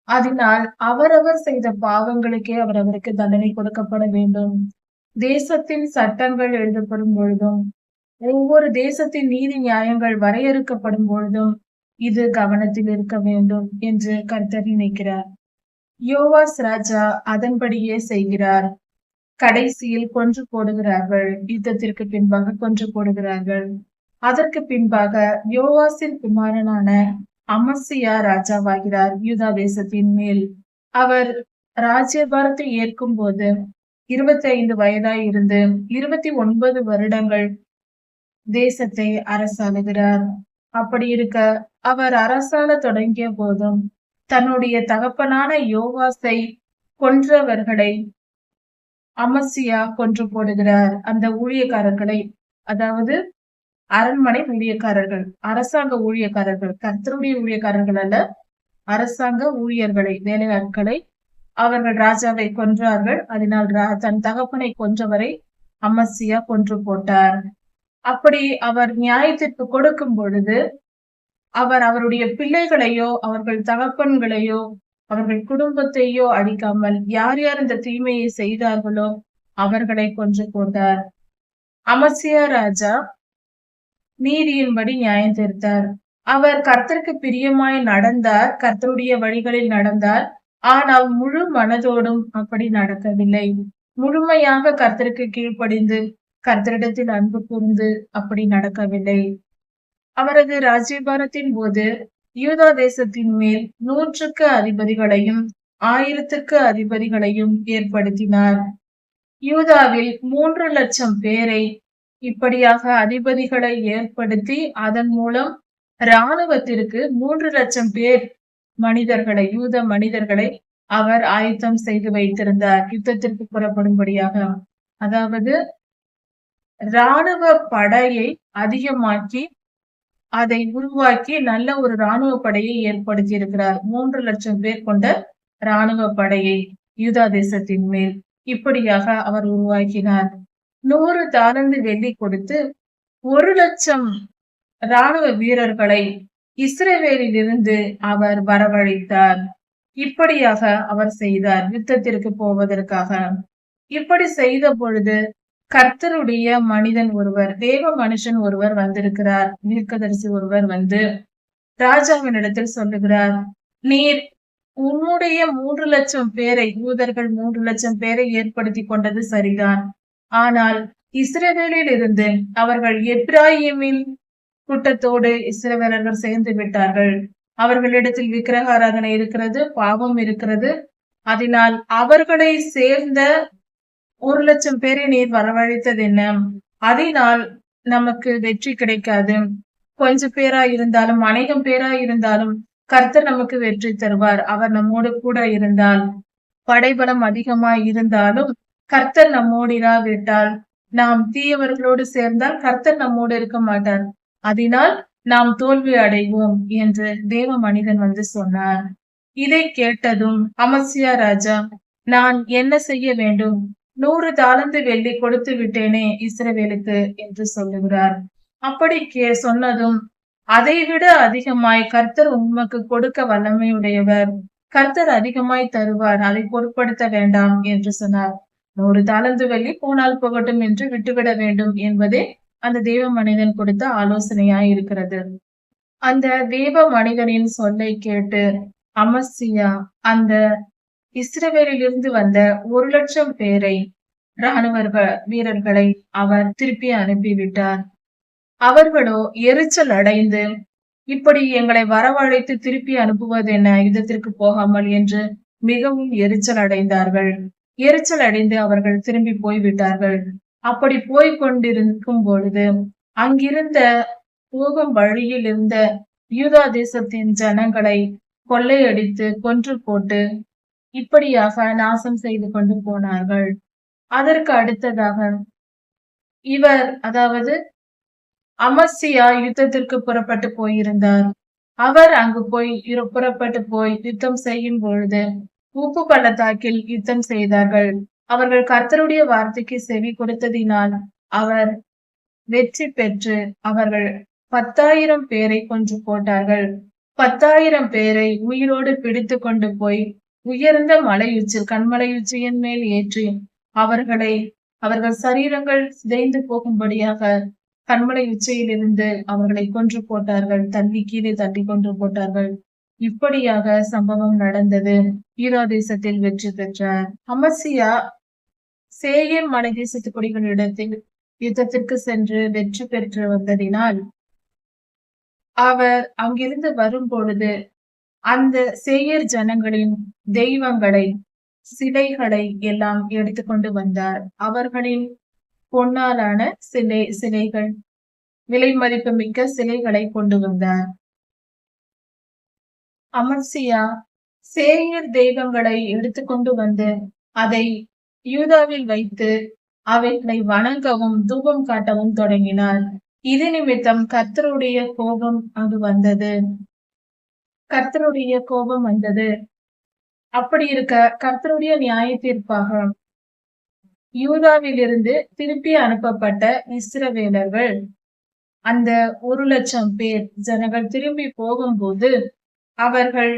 அதனால் அவரவர் செய்த பாவங்களுக்கே அவரவருக்கு தண்டனை கொடுக்கப்பட வேண்டும். தேசத்தின் சட்டங்கள் எழுதப்படும் பொழுதும், ஒவ்வொரு தேசத்தின் நீதி நியாயங்கள் வரையறுக்கப்படும் பொழுதும் இது கவனத்தில் இருக்க வேண்டும் என்று கர்த்தர் நினைக்கிறார். யோவாஸ் ராஜா அதன்படியே செய்கிறார். கடைசியில் கொன்று போடுகிறார்கள். யுத்தத்திற்கு பின்பாக கொன்று போடுகிறார்கள். அதற்கு பின்பாக யோவாசின் குமாரனான அமசியா ராஜாவாகிறார் யூதா தேசத்தின் மேல். அவர் ராஜ்யபாரத்தை ஏற்கும் போது 25 வயதாய் இருந்து 29 வருடங்கள் தேசத்தை அரசாளுகிறார். அப்படி இருக்க அவர் அரசாள தொடங்கிய போதும் தன்னுடைய தகப்பனான யோவாசை கொன்றவர்களை அமசியா கொன்று போடுகிறார். அந்த ஊழியக்காரர்களை அதாவது அரண்மனை ஊழியக்காரர்கள், அரசாங்க ஊழியக்காரர்கள், கர்த்தருடைய ஊழியக்காரர்கள் அல்ல, அரசாங்க ஊழியர்களை, வேலையாட்களை அவர்கள் ராஜாவை கொன்றார்கள். அதனால் தன் தகப்பனை கொன்றவரை அமத்சியா கொன்று போட்டார். அப்படி அவர் நியாயத்திற்கு கொடுக்கும் பொழுது அவர் அவருடைய பிள்ளைகளையோ அவர்கள் தகப்பன்களையோ அவர்கள் குடும்பத்தையோ அழிக்காமல் யார் யார் இந்த தீமையை செய்தார்களோ அவர்களை கொன்று போட்டார். அமத்சியா ராஜா நீதியின்படி நியாயம் தீர்த்தார். அவர் கர்த்தருக்கு பிரியமாய் நடந்தார், கர்த்தருடைய வழிகளில் நடந்தார். ஆனால் முழு மனதோடும் அப்படி நடக்கவில்லை. முழுமையாக கர்த்தருக்கு கீழ்ப்படிந்து கர்த்தரிடத்தில் அன்பு கூர்ந்து அப்படி நடக்கவில்லை. அவரது ராஜ்யபாரத்தின் போது யூதா தேசத்தின் மேல் 100க்கு அதிபதிகளையும் 1000க்கு அதிபதிகளையும் ஏற்படுத்தினார். யூதாவில் 3 லட்சம் பேரை இப்படியாக அதிபதிகளை ஏற்படுத்தி அதன் மூலம் இராணுவத்திற்கு 3 லட்சம் பேர் மனிதர்களை, யூத மனிதர்களை அவர் ஆயத்தம் செய்து வைத்திருந்தார் யுத்தத்திற்கு புறப்படும்படியாக. அதாவது இராணுவ படையை அதிகமாக்கி அதை உருவாக்கி நல்ல ஒரு இராணுவ படையை ஏற்படுத்தி இருக்கிறார். 3 லட்சம் பேர் கொண்ட இராணுவ படையை யூதா தேசத்தின் மேல் இப்படியாக அவர் உருவாக்கினார். 100 தாலந்து வெள்ளி கொடுத்து 1 லட்சம் இராணுவ வீரர்களை இஸ்ரவேலில் இருந்து அவர் வரவழைத்தார். இப்படியாக அவர் செய்தார் யுத்தத்திற்கு போவதற்காக. இப்படி செய்த பொழுது கர்த்தருடைய மனிதன் ஒருவர், தேவ மனுஷன் ஒருவர் வந்திருக்கிறார். தீர்க்கதரிசி ஒருவர் வந்து ராஜாவினிடத்தில் சொல்லுகிறார், நீர் உன்னுடைய 3 லட்சம் பேரை, யூதர்கள் 3 லட்சம் பேரை ஏற்படுத்தி கொண்டது சரிதான். ஆனால் இஸ்ரவேலில் இருந்து அவர்கள் எப்பிராயீமின் கூட்டத்தோடு இஸ்ரவேலர்கள் சேர்ந்து விட்டார்கள். அவர்களிடத்தில் விக்கிரக ஆராதனை இருக்கிறது, பாவம் இருக்கிறது. அதனால் அவர்களை சேர்ந்த 1 லட்சம் பேரை நீர் வரவழைத்தது என்ன? அதனால் நமக்கு வெற்றி கிடைக்காது. கொஞ்சம் பேரா இருந்தாலும், அநேகம் பேரா இருந்தாலும் கர்த்தர் நமக்கு வெற்றி தருவார். அவர் நம்மோடு கூட இருந்தால், படைபலம் அதிகமாய் இருந்தாலும் கர்த்தர் நம்மோடு இராவிட்டால், நாம் தீயவர்களோடு சேர்ந்தால் கர்த்தர் நம்மோடு இருக்க மாட்டார். அதனால் நாம் தோல்வி அடைவோம் என்று தேவ மனிதன் வந்து சொன்னார். இதை கேட்டதும் அமத்சியா ராஜா, நான் என்ன செய்ய வேண்டும்? 100 தாலந்து வெள்ளி கொடுத்து விட்டேனே இஸ்ரவேலுக்கு என்று சொல்லுகிறார். அப்படி சொன்னதும், அதைவிட அதிகமாய் கர்த்தர் உமக்கு கொடுக்க வல்லமையுடையவர், கர்த்தர் அதிகமாய் தருவார், அதை பொருட்படுத்த வேண்டாம் என்று சொன்னார். 100 தாலந்து வெள்ளி போனால் போகட்டும் என்று விட்டுவிட வேண்டும் என்பதே அந்த தேவ மனிதன் கொடுத்த ஆலோசனையாய் இருக்கிறது. அந்த தேவ மனிதனின் சொல்லை கேட்டு அமத்சியா அந்த இஸ்ரவேலிலிருந்து வந்த 1 லட்சம் பேரை, இராணுவ வீரர்களை அவர் திருப்பி அனுப்பிவிட்டார். அவர்களோ எரிச்சல் அடைந்து, இப்படி எங்களை வரவழைத்து திருப்பி அனுப்புவது என்ன, யுத்தத்திற்கு போகாமல் என்று மிகவும் எரிச்சல் அடைந்தார்கள். எரிச்சல் அடைந்து அவர்கள் திரும்பி போய்விட்டார்கள். அப்படி போய்க் கொண்டிருக்கும் பொழுது அங்கிருந்த போகும் வழியில் இருந்த யூதா தேசத்தின் ஜனங்களை கொள்ளையடித்து கொன்று போட்டு இப்படியாக நாசம் செய்து கொண்டு போனார்கள். அதற்கு அடுத்ததாக இவர், அதாவது அமத்சியா யுத்தத்திற்கு புறப்பட்டு போயிருந்தார். அவர் அங்கு புறப்பட்டு போய் யுத்தம் செய்யும் பொழுது உப்பு பள்ளத்தாக்கில் யுத்தம் செய்தார்கள். அவர்கள் கர்த்தருடைய வார்த்தைக்கு செவி கொடுத்ததினால் அவர் வெற்றி பெற்று அவர்கள் 10,000 பேரை கொன்று போட்டார்கள். 10,000 பேரை உயிரோடு பிடித்து கொண்டு போய் உயர்ந்த மலையுச்சில், கண்மலையுச்சியின் மேல் ஏற்றி அவர்கள் சரீரங்கள் சிதைந்து போகும்படியாக கண்மலை உச்சியிலிருந்து அவர்களை கொன்று போட்டார்கள். கீழே தள்ளி கொன்று போட்டார்கள். இப்படியாக சம்பவம் நடந்தது. யூதா தேசத்தில் வெற்றி பெற்றார். அமத்சியா சேயீர் மலை தேசத்து குடிகளிடத்தில் யுத்தத்திற்கு சென்று வெற்றி பெற்று வந்ததினால் அவர் அங்கிருந்து வரும் பொழுது அந்த சேயீர் ஜனங்களின் தெய்வங்களை, சிலைகளை எல்லாம் எடுத்துக்கொண்டு வந்தார். அவர்களின் பொன்னாலான சிலைகள், விலை மதிப்பு மிக்க சிலைகளை கொண்டு வந்தார். அமத்சியா சேயீர் தெய்வங்களை எடுத்துக்கொண்டு வந்து அதை யூதாவில் வைத்து அவைகளை வணங்கவும் தூபம் காட்டவும் தொடங்கினார். இது நிமித்தம் கர்த்தருடைய கோபம் அங்கு வந்தது. கர்த்தருடைய கோபம் வந்தது. அப்படி இருக்க கர்த்தருடைய நியாய தீர்ப்பாக யூதாவிலிருந்து திருப்பி அனுப்பப்பட்ட இஸ்ரவேலர்கள் அந்த 1,00,000 பேர் ஜனங்கள் திரும்பி போகும்போது அவர்கள்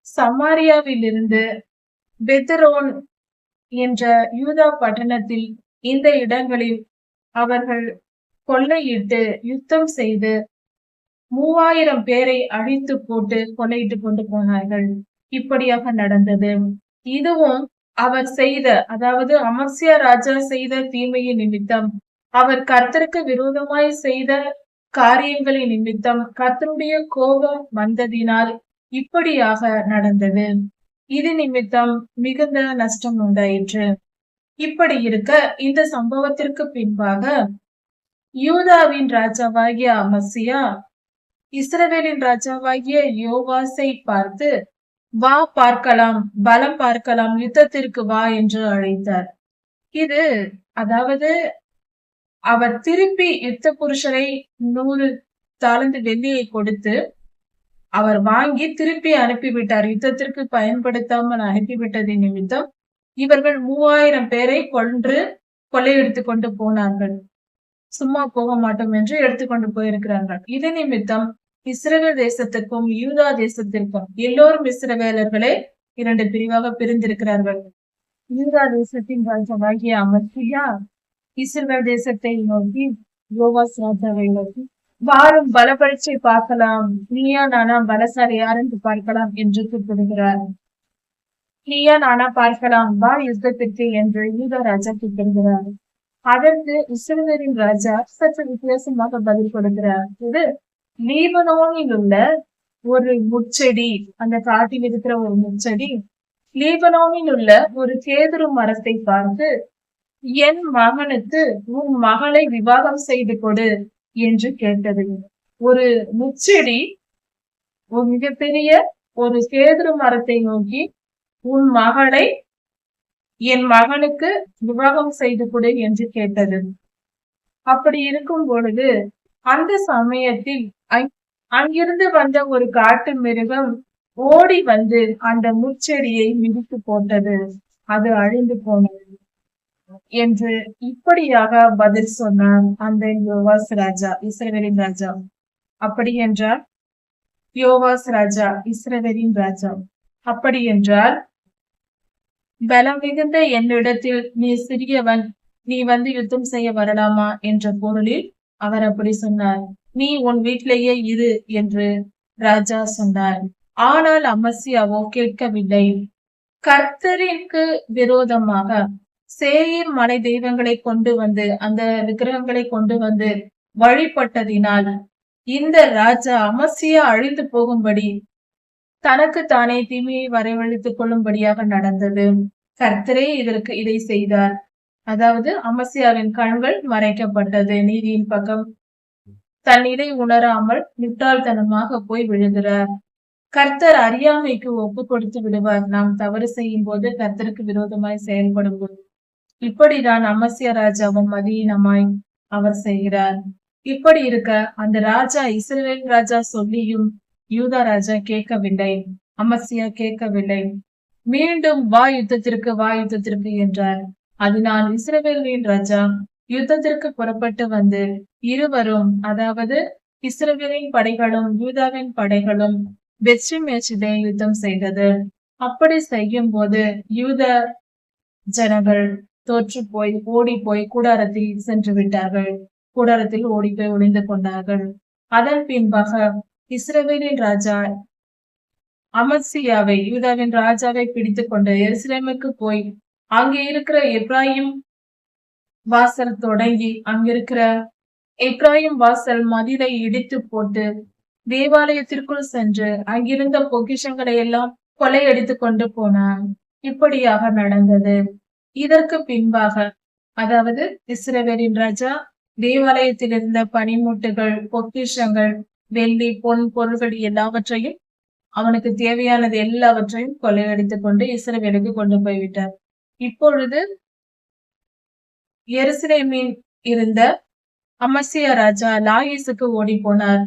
சமாரியாவிலிருந்து பெத்ரோன் என்ற யூதா பட்டணத்தில் இந்த இடங்களில் அவர்கள் கொள்ளையிட்டு யுத்தம் செய்து 3,000 பேரை அழித்து போட்டு கொள்ளையிட்டு கொண்டு போனார்கள். இப்படியாக நடந்தது. இதுவும் அவர் செய்த, அதாவது அமத்சியா ராஜா செய்த தீமையின் நிமித்தம், அவர் கர்த்தருக்கு விரோதமாய் செய்த காரியங்களின் நிமித்தம் கர்த்தருடைய கோபம் வந்ததினால் இப்படியாக நடந்தது. இது நிமித்தம் மிகுந்த நஷ்டம் உண்டாயிற்று. இப்படி இருக்க இந்த சம்பவத்திற்கு பின்பாக யூதாவின் ராஜாவாகிய அமத்சியா இஸ்ரவேலின் ராஜாவாகிய யோவாசை பார்த்து, வா பார்க்கலாம், பலம் பார்க்கலாம், யுத்தத்திற்கு வா என்று அழைத்தார். இது அதாவது அவர் திருப்பி யுத்த புருஷரை 100 தாலந்து வெள்ளியை கொடுத்து அவர் வாங்கி திருப்பி அனுப்பிவிட்டார். யுத்தத்திற்கு பயன்படுத்தாமல் அனுப்பிவிட்டதின் நிமித்தம் இவர்கள் 3,000 பேரை கொள்ளையடித்து கொண்டு போனார்கள். சும்மா போக மாட்டோம் என்று எடுத்துக்கொண்டு போயிருக்கிறார்கள். இது நிமித்தம் இஸ்ரவேல் தேசத்திற்கும் யூதா தேசத்திற்கும் எல்லோரும் இஸ்ரவேலர்களே 2 பிரிவாக பிரிந்திருக்கிறார்கள். யூதா தேசத்தின் ராஜாவாகிய அமத்சியா இஸ்ரவேல் தேசத்தை நோக்கி யோவாஸ் ராஜாவை நோக்கி, வாரும் பல பரீட்சை பார்க்கலாம், நீயா நானா பலசாலி யாரென்று பார்க்கலாம் என்று கூப்பிடுகிறார். நீயா நானா பார்க்கலாம், வா யுத்தத்திற்கு என்று யூதா ராஜா கூப்பிடுகிறார். அதற்கு இஸ்ரவேலின் ராஜா சற்று வித்தியாசமாக பதில் கொடுக்கிறார். இது லீபனோனில் உள்ள ஒரு முச்செடி, அந்த காட்டில் இருக்கிற ஒரு முச்செடி லீபனோனில் உள்ள ஒரு கேதுரு மரத்தை பார்த்து, என் மகனுக்கு உன் மகளை விவாகம் செய்து கொடு என்று கேட்டது. ஒரு முச்செடி ஒரு மிகப்பெரிய ஒரு கேதுரு மரத்தை நோக்கி, உன் மகளை என் மகனுக்கு விவாகம் செய்து கொடு என்று கேட்டது. அப்படி இருக்கும் பொழுது அந்த சமயத்தில் அங்கிருந்து வந்த ஒரு காட்டு மிருகம் ஓடி வந்து அந்த முச்செடியை மிதித்து போட்டது. அது அழிந்து போனது என்று இப்படியாக பதில் சொன்னான் அந்த யோவாஸ் ராஜா, இஸ்ரவேலின் ராஜா. அப்படி என்றால் யோவாஸ் ராஜா இஸ்ரவேலின் ராஜா அப்படி என்றால் பலம் மிகுந்த என்னிடத்தில் நீ சிறியவன், நீ வந்து யுத்தம் செய்ய வரலாமா என்ற பொருளில் அவர் அப்படி சொன்னார். நீ உன் வீட்டிலேயே இரு என்று ராஜா சொன்னார். ஆனால் அமத்சியாவோ கேட்கவில்லை. கர்த்தருக்கு விரோதமாக சேயீர் மலை தெய்வங்களை கொண்டு வந்து அந்த விக்கிரகங்களை கொண்டு வந்து வழிபட்டதினால் இந்த ராஜா அமத்சியா அழிந்து போகும்படி தனக்கு தானே தீமையை வரவழைத்துக் கொள்ளும்படியாக நடந்தது. கர்த்தரே இதை செய்தார். அதாவது அமத்சியாவின் கண்கள் மறைக்கப்பட்டது. நீதியின் பக்கம் தன்னிலை உணராமல் முட்டாள்தனமாக போய் விழுகிறார். கர்த்தர் அறியாமைக்கு ஒப்பு கொடுத்து விடுவார். நாம் தவறு செய்யும் போது கர்த்தருக்கு விரோதமாய் செயல்படும் போது இப்படிதான் அமத்சியா ராஜாவும் மதியீனமாய் அவர் செய்கிறார். இப்படி இருக்க அந்த ராஜா இஸ்ரவேல் ராஜா சொல்லியும் யூதா ராஜா கேட்கவில்லை, அமத்சியா கேட்கவில்லை. மீண்டும் வா யுத்தத்திற்கு என்றார். அதனால் இஸ்ரவேலின் ராஜா யுத்தத்திற்கு புறப்பட்டு வந்து இருவரும், அதாவது இஸ்ரவேலின் படைகளும் யூதாவின் படைகளும் பெத்ஷிமேசிலே யுத்தம் செய்தது. அப்படி செய்யும் போது யூத ஜனங்கள் தோற்று போய் ஓடி போய் கூடாரத்தில் சென்று விட்டார்கள். கூடாரத்தில் ஓடி போய் ஒளிந்து கொண்டார்கள். அதன் பின்பாக இஸ்ரவேலின் ராஜா அமத்சியாவை, யூதாவின் ராஜாவை பிடித்து கொண்டு எருசலேமுக்கு போய் அங்கே இருக்கிற எப்ராயிம் வாசல் தொடங்கி அங்கிருக்கிற எப்ராயிம் வாசல் மதிலை இடித்து போட்டு தேவாலயத்திற்குள் சென்று அங்கிருந்த பொக்கிஷங்களை எல்லாம் கொள்ளையடித்து கொண்டு போனான். இப்படியாக நடந்தது. இதற்கு பின்பாக, அதாவது இஸ்ரவேலின் ராஜா தேவாலயத்தில் இருந்த பனிமுட்டுகள், பொக்கிஷங்கள், வெள்ளி, பொன் பொருள்கள் எல்லாவற்றையும், அவனுக்கு தேவையானது எல்லாவற்றையும் கொள்ளையடித்துக் கொண்டு இஸ்ரவேலுக்கு கொண்டு போய்விட்டார். இப்பொழுது எருசலேமில் இருந்த அமசியா ராஜா லாகீசுக்கு ஓடி போனார்.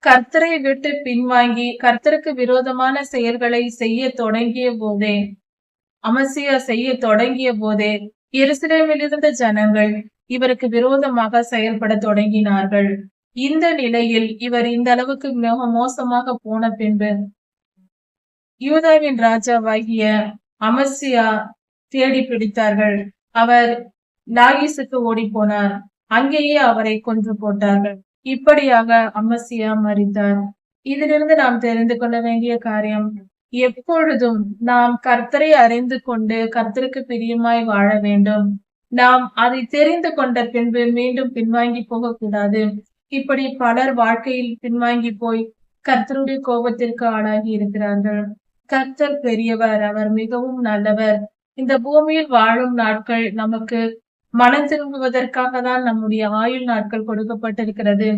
கர்த்தரை விட்டு பின்வாங்கி கர்த்தருக்கு விரோதமான செயல்களை செய்ய தொடங்கிய போதே எருசலேமில் இருந்த ஜனங்கள் இவருக்கு விரோதமாக செயல்பட தொடங்கினார்கள். இந்த நிலையில் இவர் இந்த அளவுக்கு மிக மோசமாக போன பின்பு யூதாவின் ராஜாவாகிய அமசியா தேடி பிடித்தார்கள். அவர் லாகீசுக்கு ஓடி போனார். அங்கேயே அவரை கொன்று போட்டார்கள். இப்படியாக அமசியா மரித்தார். இதிலிருந்து நாம் தெரிந்து கொள்ள வேண்டிய காரியம், எப்பொழுதும் நாம் கர்த்தரை அறிந்து கொண்டு கர்த்தருக்கு பிரியமாய் வாழ வேண்டும். நாம் அதை தெரிந்து கொண்ட பின்பு மீண்டும் பின்வாங்கி போகக்கூடாது. இப்படி பலர் வாழ்க்கையில் பின்வாங்கி போய் கர்த்தருடைய கோபத்திற்கு ஆளாகி இருக்கிறார்கள். கர்த்தர் பெரியவர், அவர் மிகவும் நல்லவர். இந்த பூமியில் வாழும் நாட்கள் நமக்கு மனம் திரும்புவதற்காக தான் நம்முடைய ஆயுள் நாட்கள் கொடுக்கப்பட்டிருக்கிறது.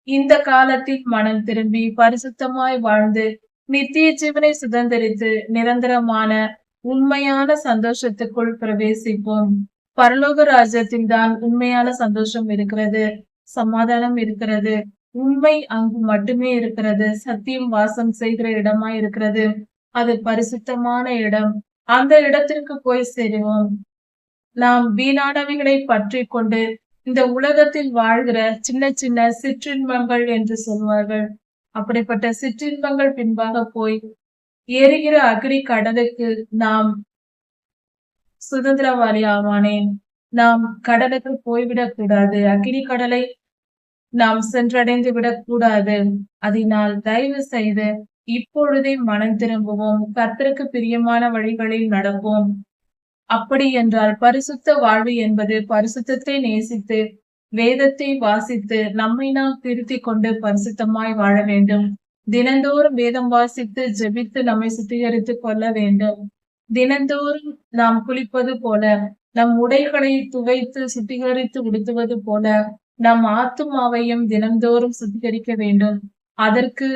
இந்த காலத்தில் மனம் திரும்பி பரிசுத்தமாய் வாழ்ந்து நித்திய ஜீவனை சுதந்திரித்து நிரந்தரமான உண்மையான சந்தோஷத்துக்குள் பிரவேசிப்போம். பரலோக ராஜ்யத்தில் தான் உண்மையான சந்தோஷம் இருக்கிறது, சமாதானம் இருக்கிறது. உண்மை அங்கு மட்டுமே இருக்கிறது. சத்தியம் வாசம் செய்கிற இடமா இருக்கிறது. அது பரிசுத்தமான இடம். அந்த இடத்திற்கு போய் சேருவோம். நாம் வீணானவைகளை பற்றி கொண்டு இந்த உலகத்தில் வாழ்கிற சின்ன சின்ன சிற்றின்பங்கள் என்று சொல்வார்கள். அப்படிப்பட்ட சிற்றின்பங்கள் பின்பாக போய் எரிகிற அக்னி கடலுக்கு நாம் சுதந்திரவாளி ஆவானேன். நாம் கடலுக்கு போய்விடக் கூடாது. அக்னி கடலை நாம் சென்றடைந்து விடக்கூடாது. அதனால் தயவு செய்து இப்பொழுதே மனம் திரும்புவோம். கர்த்தருக்கு பிரியமான வழிகளில் நடப்போம். அப்படி என்றால் பரிசுத்த வாழ்வு என்பது பரிசுத்தத்தை நேசித்து வேதத்தை வாசித்து நம்மை நாம் திருத்திக் கொண்டு பரிசுத்தமாய் வாழ வேண்டும். தினந்தோறும் வேதம் வாசித்து ஜெபித்து நம்மை சுத்திகரித்துக் கொள்ள வேண்டும். தினந்தோறும் நாம் குளிப்பது போல, நம் உடைகளை துவைத்து சுத்திகரித்து உடுத்துவது போல நம் ஆத்துமாவையும் தினந்தோறும் சுத்திகரிக்க வேண்டும். அதற்கு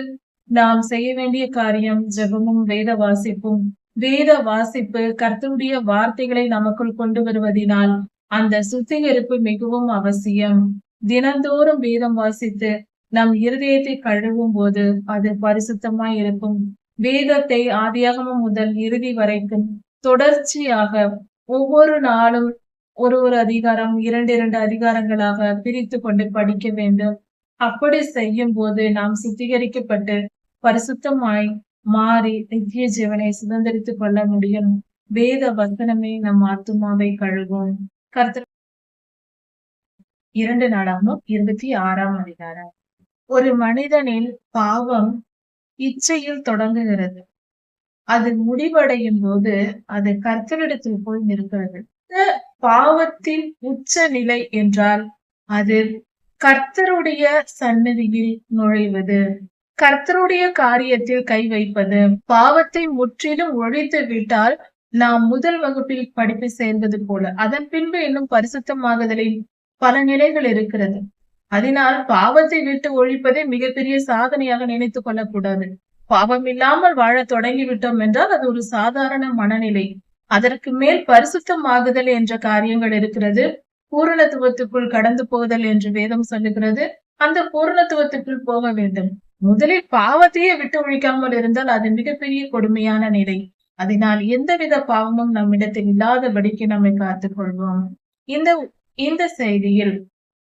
நாம் செய்ய வேண்டிய காரியம் ஜெபமும் வேத வாசிப்பும். வேத வாசிப்பு கர்த்தருடைய வார்த்தைகளை நமக்குள் கொண்டு வருவதினால் அந்த சுத்திகரிப்பு மிகவும் அவசியம். தினந்தோறும் வேதம் வாசித்து நம் இருதயத்தை கழுவும் போது அது பரிசுத்தமாய் இருக்கும். வேதத்தை ஆதியாகமம் முதல் இறுதி வரைக்கும் தொடர்ச்சியாக ஒவ்வொரு நாளும் ஒரு அதிகாரம் 2 அதிகாரங்களாக பிரித்து கொண்டு படிக்க வேண்டும். அப்படி செய்யும் போது நாம் சுத்திகரிக்கப்பட்டு பரிசுத்தமாய் மாறி நித்திய ஜீவனை சுதந்திரித்துக் கொள்ள முடியும். வேத வசனமே நம் ஆத்துமாவை கழுவும். கர்த்தர் 2 நாளாகமம் 26 அதிகாரம். ஒரு மனிதனில் பாவம் இச்சையில் தொடங்குகிறது. அது முடிவடையும் போது அது கர்த்தரிடத்தில் போய் நிற்கிறது. பாவத்தின் உச்ச நிலை என்றால் அது கர்த்தருடைய சந்நிதியில் நுழைவது, கர்த்தருடைய காரியத்தில் கை வைப்பது. பாவத்தை முற்றிலும் ஒழித்து விட்டால் நாம் முதல் வகுப்பில் படிப்பு சேர்ந்தது போல அதன் பின்பு இன்னும் பரிசுத்தமாகுதலில் பல நிலைகள் இருக்கிறது. அதனால் பாவத்தை விட்டு ஒழிப்பதை மிகப்பெரிய சாதனையாக நினைத்துக் கொள்ளக்கூடாது. பாவம் இல்லாமல் வாழ தொடங்கிவிட்டோம் என்றால் அது ஒரு சாதாரண மனநிலை. அதற்கு மேல் பரிசுத்தமாகுதல் என்ற காரியங்கள் இருக்கிறது. பூரணத்துவத்துக்குள் கடந்து போகுதல் என்று வேதம் சொல்லுகிறது. அந்த பூரணத்துவத்துக்குள் போக வேண்டும். முதலில் பாவத்தையே விட்டு ஒழிக்காமல் இருந்தால் அது மிகப்பெரிய கொடுமையான நிலை. அதனால் எந்தவித பாவமும் நம்மிடத்தில் இல்லாதபடிக்கு நம்மை காத்துக் கொள்வோம். இந்த செய்தியில்,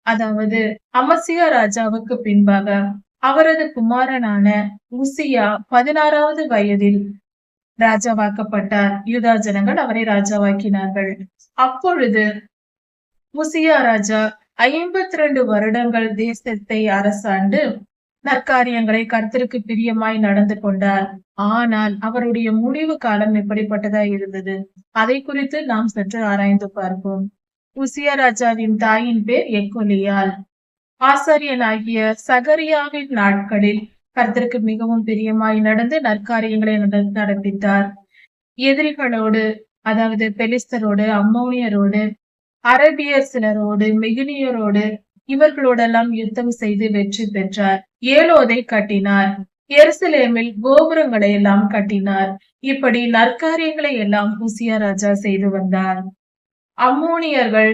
அதாவது அமசியா ராஜாவுக்கு பின்பாக அவரது குமாரனான உசியா 16வது வயதில் ராஜாவாக்கப்பட்டார். யூதா ஜனங்கள் அவரை ராஜாவாக்கினார்கள். அப்பொழுது உசியா ராஜா 52 வருடங்கள் தேசத்தை அரசாண்டு நற்காரியங்களை கர்த்தருக்கு பிரியமாய் நடந்து கொண்டார். ஆனால் அவருடைய முடிவு காலம் எப்படிப்பட்டதாய் இருந்தது, அதை குறித்து நாம் சற்று ஆராய்ந்து பார்ப்போம். உசியா ராஜாவின் தாயின் பேர் எக்கோலியால். ஆசாரியனாகிய சகரியாவின் நாட்களில் கர்த்தருக்கு மிகவும் பிரியமாய் நடந்து நற்காரியங்களை நடப்பித்தார். எதிரிகளோடு, அதாவது பெலிஸ்தரோடு, அம்மோனியரோடு, அரபியர் சிலரோடு, மெகினியரோடு இவர்களோடெல்லாம் யுத்தம் செய்து வெற்றி பெற்றார். ஏலோதை கட்டினார். எருசலேமில் கோபுரங்களை எல்லாம் கட்டினார். இப்படி நற்காரியங்களை எல்லாம் உசியா ராஜா செய்து வந்தார். அம்மோனியர்கள்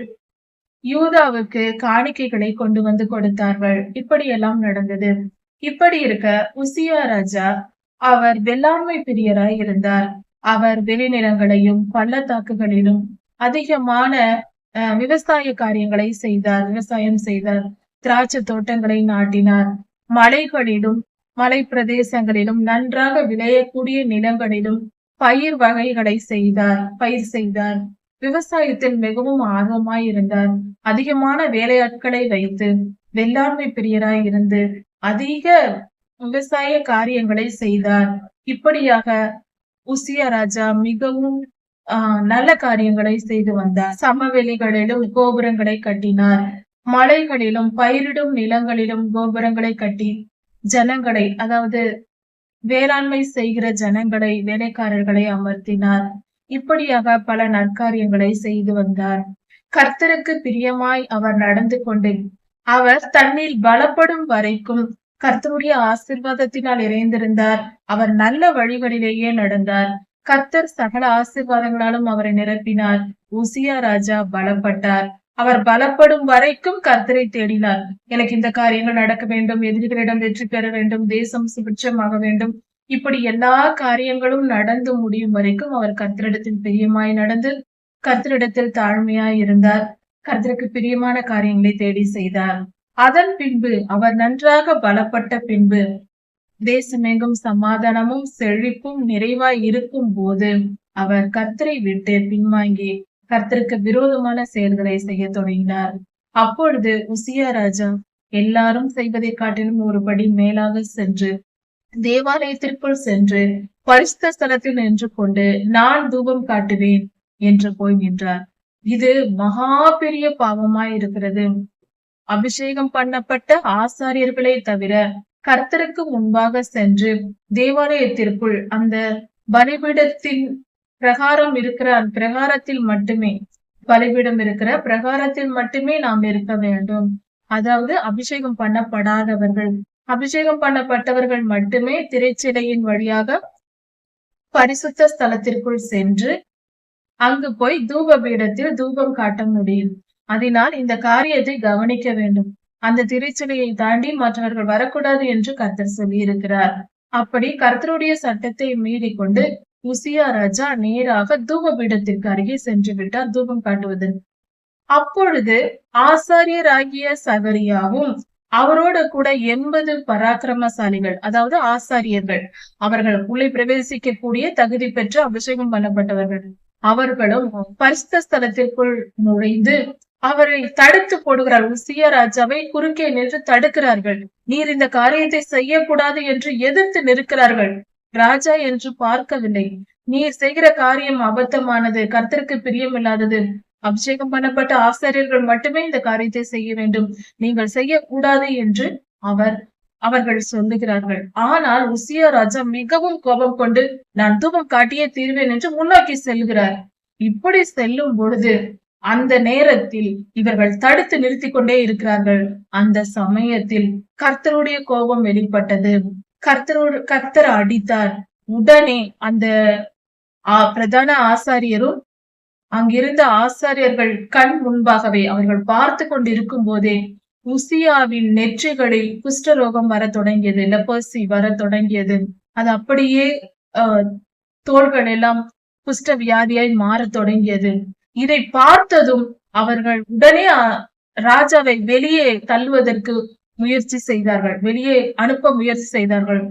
யூதாவுக்கு காணிக்கைகளை கொண்டு வந்து கொடுத்தார்கள். இப்படியெல்லாம் நடந்தது. இப்படி இருக்க உசியா ராஜா அவர் வெள்ளாண்மை பிரியராய் இருந்தார். அவர் வெளிநிலங்களையும் பள்ளத்தாக்குகளிலும் அதிகமான விவசாய காரியங்களை செய்தார். விவசாயம் செய்தார். திராட்சை தோட்டங்களை நாட்டினார். மலைகளிலும் மலை பிரதேசங்களிலும் நன்றாக விளையக்கூடிய நிலங்களிலும் பயிர் செய்தார். விவசாயத்தில் மிகவும் ஆர்வமாய் இருந்தார். அதிகமான வேலையாட்களை வைத்து வெள்ளாண்மை பிரியராய் இருந்து அதிக விவசாய காரியங்களை செய்தார். இப்படியாக உசியா ராஜா மிகவும் நல்ல காரியங்களை செய்து வந்தார். சமவெளிகளிலும் கோபுரங்களை கட்டினார். மலைகளிலும் பயிரிடும் நிலங்களிலும் கோபுரங்களை கட்டி ஜனங்களை, அதாவது வேளாண்மை செய்கிற ஜனங்களை, வேலைக்காரர்களை அமர்த்தினார். இப்படியாக பல நற்காரியங்களை செய்து வந்தார். கர்த்தருக்கு பிரியமாய் அவர் நடந்து கொண்டு அவர் தன்னில் பலப்படும் வரைக்கும் கர்த்தருடைய ஆசீர்வாதத்தினால் இறைந்திருந்தார். அவர் நல்ல வழிகளிலேயே நடந்தார். கர்த்தர் சகல ஆசீர்வாதங்களாலும் அவரை நிரப்பினார். உசியா ராஜா பலப்பட்டார். அவர் பலப்படும் வரைக்கும் கர்த்தரை தேடினார். எனக்கு இந்த காரியங்கள் நடக்க வேண்டும், எதிரிகளிடம் வெற்றி பெற வேண்டும், தேசம் சுபிட்சமாக வேண்டும், இப்படி எல்லா காரியங்களும் நடந்து முடியும் வரைக்கும் அவர் கர்த்தரிடத்தில் பிரியமாய் நடந்து கர்த்தரிடத்தில் தாழ்மையாய் இருந்தார். கர்த்தருக்கு பிரியமான காரியங்களை தேடி செய்தார். அதன் பின்பு அவர் நன்றாக பலப்பட்ட பின்பு தேசமெங்கும் சமாதானமும் செழிப்பும் நிறைவாய் இருக்கும் போது அவர் கர்த்தரை விட்டு பின்வாங்கி கர்த்தருக்கு விரோதமான செயல்களை செய்ய தொடங்கினார். அப்பொழுது உசியா ராஜா எல்லாரும் செய்வதை காட்டிலும் ஒருபடி மேலாக சென்று தேவாலயத்திற்குள் சென்று பரிசுத்த ஸ்தலத்தில் நின்று கொண்டு நான் தூபம் காட்டுவேன் என்று போய் நின்றார். இது மகா பெரிய பாவமாய் இருக்கிறது. அபிஷேகம் பண்ணப்பட்ட ஆசாரியர்களை தவிர கர்த்தருக்கு முன்பாக சென்று தேவாலயத்திற்குள் அந்த பலிபீடத்தின் பிரகாரம் இருக்கிற அந்த பிரகாரத்தில் மட்டுமே, பலிபீடம் இருக்கிற பிரகாரத்தில் மட்டுமே நாம் இருக்க வேண்டும். அதாவது அபிஷேகம் பண்ணப்படாதவர்கள், அபிஷேகம் பண்ணப்பட்டவர்கள் மட்டுமே திரைச்சிலையின் வழியாக பரிசுத்த ஸ்தலத்திற்குள் சென்று அங்கு போய் தூப பீடத்தில் தூபம் காட்ட முடியும். அதனால் இந்த காரியத்தை கவனிக்க வேண்டும். அந்த திரைச்சிலையை தாண்டி மற்றவர்கள் வரக்கூடாது என்று கர்த்தர் சொல்லி இருக்கிறார். அப்படி கர்த்தருடைய சட்டத்தை மீறி கொண்டு உசியா ராஜா நேராக தூப பீடத்திற்கு அருகே சென்று விட்டார் தூபம் காட்டுவதற்கு. அப்பொழுது ஆசாரியராகிய சகரியாவும் அவரோடு கூட 80 பராக்கிரமசாலிகள், அதாவது ஆசாரியர்கள், அவர்கள் உள்ளே பிரவேசிக்க கூடிய தகுதி பெற்று அபிஷேகம் பண்ணப்பட்டவர்கள், அவர்களும் பரிசுத்த ஸ்தலத்திற்குள் நுழைந்து அவரை தடுத்து போடுகிறார். உசியா ராஜாவை குறுக்கே நின்று தடுக்கிறார்கள். நீர் இந்த காரியத்தை செய்யக்கூடாது என்று எதிர்த்து நிற்கிறார்கள். ராஜா என்று பார்க்கவில்லை. நீர் செய்கிற காரியம் அபத்தமானது, கர்த்தருக்கு பிரியமில்லாதது. அபிஷேகம் பண்ணப்பட்ட ஆசாரியர்கள் மட்டுமே இந்த காரியத்தை செய்ய வேண்டும், நீங்கள் செய்யக்கூடாது என்று அவர்கள் சொல்லுகிறார்கள். ஆனால் உசியா ராஜா மிகவும் கோபம் கொண்டு நான் தூபம் காட்டியே தீர்வேன் என்று முன்னோக்கி செல்கிறார். இப்படி செல்லும் பொழுது அந்த நேரத்தில் இவர்கள் தடுத்து நிறுத்தி கொண்டே இருக்கிறார்கள். அந்த சமயத்தில் கர்த்தருடைய கோபம் வெளிப்பட்டது. கர்த்தர் அடித்தார். உடனே அந்த பிரதான ஆசாரியரும் அங்கிருந்த ஆசாரியர்கள் கண் முன்பாகவே அவர்கள் பார்த்து கொண்டிருக்கும் போதே உசியாவின் நெற்றிகளில் குஷ்டரோகம் வர தொடங்கியது, லெபர்சி வர தொடங்கியது. அது அப்படியே தோள்கள் எல்லாம் குஷ்ட வியாதியாய் மாற தொடங்கியது. இதை பார்த்ததும் அவர்கள் உடனே ராஜாவை வெளியே தள்ளுவதற்கு முயற்சி செய்தார்கள், வெளியே அனுப்ப முயற்சி செய்தார்கள்.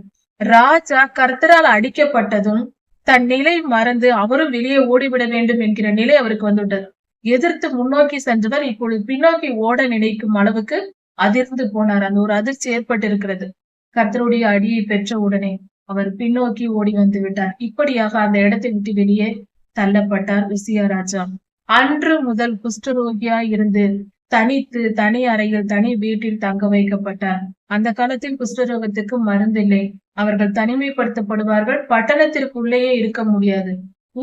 ராஜா கர்த்தரால் அடிக்கப்பட்டதும் தன் நிலை மறந்து அவரும் வெளியே ஓடிவிட வேண்டும் என்கிற நிலை அவருக்கு வந்துவிட்டது. எதிர்த்து முன்னோக்கி சென்றவர் இப்பொழுது பின்னோக்கி ஓட நினைக்கும் அளவுக்கு அதிர்ந்து போனார். அந்த ஒரு அதிர்ச்சி ஏற்பட்டு இருக்கிறது. கர்த்தருடைய அடியை பெற்ற உடனே அவர் பின்னோக்கி ஓடி வந்து விட்டார். இப்படியாக அந்த இடத்தை விட்டு வெளியே தள்ளப்பட்டார் உசியா ராஜா. அன்று முதல் குஷ்டரோகியாய் இருந்து தனித்து தனி அறையில் தனி வீட்டில் தங்க வைக்கப்பட்டார். அந்த காலத்தில் குஷ்டரோகத்துக்கு மருந்தில்லை. அவர்கள் தனிமைப்படுத்தப்படுவார்கள். பட்டணத்திற்குள்ளேயே இருக்க முடியாது.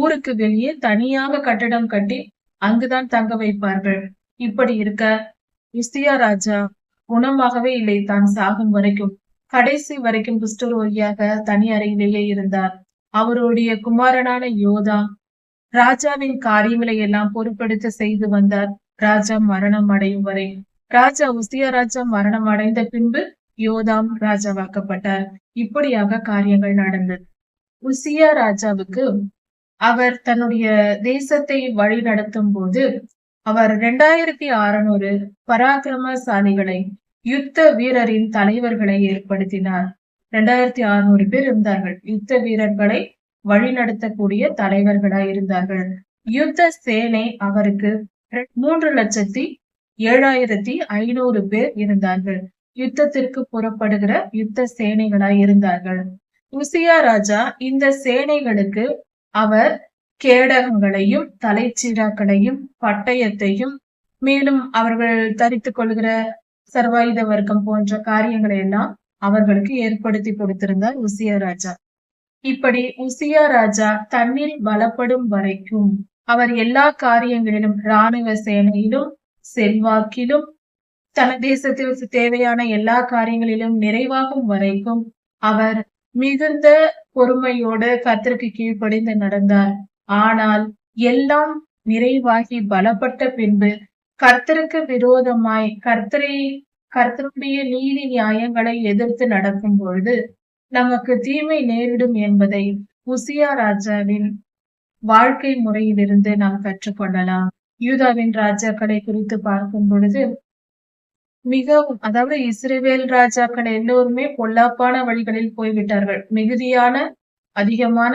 ஊருக்கு வெளியே தனியாக கட்டடம் கட்டி அங்குதான் தங்க வைப்பார்கள். இப்படி இருக்க உசியா ராஜா குணமாகவே இல்லை. தான் சாகும் வரைக்கும், கடைசி வரைக்கும் குஷ்டரோகியாக தனி அறையிலேயே இருந்தார். அவருடைய குமாரனான யோதா ராஜாவின் காரியங்களை எல்லாம் பொறுப்பெடுத்து செய்து வந்தார். ராஜா மரணம் அடையும் வரை. ராஜா உசியா ராஜா மரணம் அடைந்த பின்பு யோதாம் ராஜாவாக்கப்பட்டார். இப்படியாக காரியங்கள் நடந்தது. உசியா ராஜாவுக்கு அவர் தன்னுடைய தேசத்தை வழி நடத்தும் போது அவர் 2600 பராக்கிரமசாலிகளை, யுத்த வீரரின் தலைவர்களை ஏற்படுத்தினார். 2600 பேர் இருந்தார்கள். யுத்த வீரர்களை வழிநடத்தக்கூடிய தலைவர்களாய் இருந்தார்கள். யுத்த சேனை அவருக்கு 3,07,500 பேர் இருந்தார்கள். யுத்தத்திற்கு புறப்படுகிற யுத்த சேனைகளாய் இருந்தார்கள். உசியா ராஜா இந்த சேனைகளுக்கு அவர் கேடகங்களையும் தலைச்சீராக்களையும் பட்டயத்தையும் மேலும் அவர்கள் தரித்துக் கொள்கிற சர்வாயுத வர்க்கம் போன்ற காரியங்களை எல்லாம் அவர்களுக்கு ஏற்படுத்தி கொடுத்திருந்தார் உசியா ராஜா. இப்படி உசியா ராஜா தன்னில் பலப்படும் வரைக்கும் அவர் எல்லா காரியங்களிலும் இராணுவ சேனையிலும் செல்வாக்கிலும் தன தேசத்திற்கு தேவையான எல்லா காரியங்களிலும் நிறைவாகும் வரைக்கும் அவர் மிகுந்த பொறுமையோடு கர்த்தருக்கு கீழ்ப்படிந்து நடந்தார். ஆனால் எல்லாம் நிறைவாகி பலப்பட்ட பின்பு கர்த்தருக்கு விரோதமாய் கர்த்தருடைய நீதி நியாயங்களை எதிர்த்து நடக்கும் பொழுது நமக்கு தீமை நேரிடும் என்பதை உசியா ராஜாவின் வாழ்க்கை முறையிலிருந்து நாம் கற்றுக்கொள்ளலாம். யூதாவின் ராஜாக்களை குறித்து பார்க்கும் பொழுது மிகவும், அதாவது இஸ்ரவேல் ராஜாக்கள் எல்லோருமே பொல்லாப்பான வழிகளில் போய்விட்டார்கள். மிகுதியான அதிகமான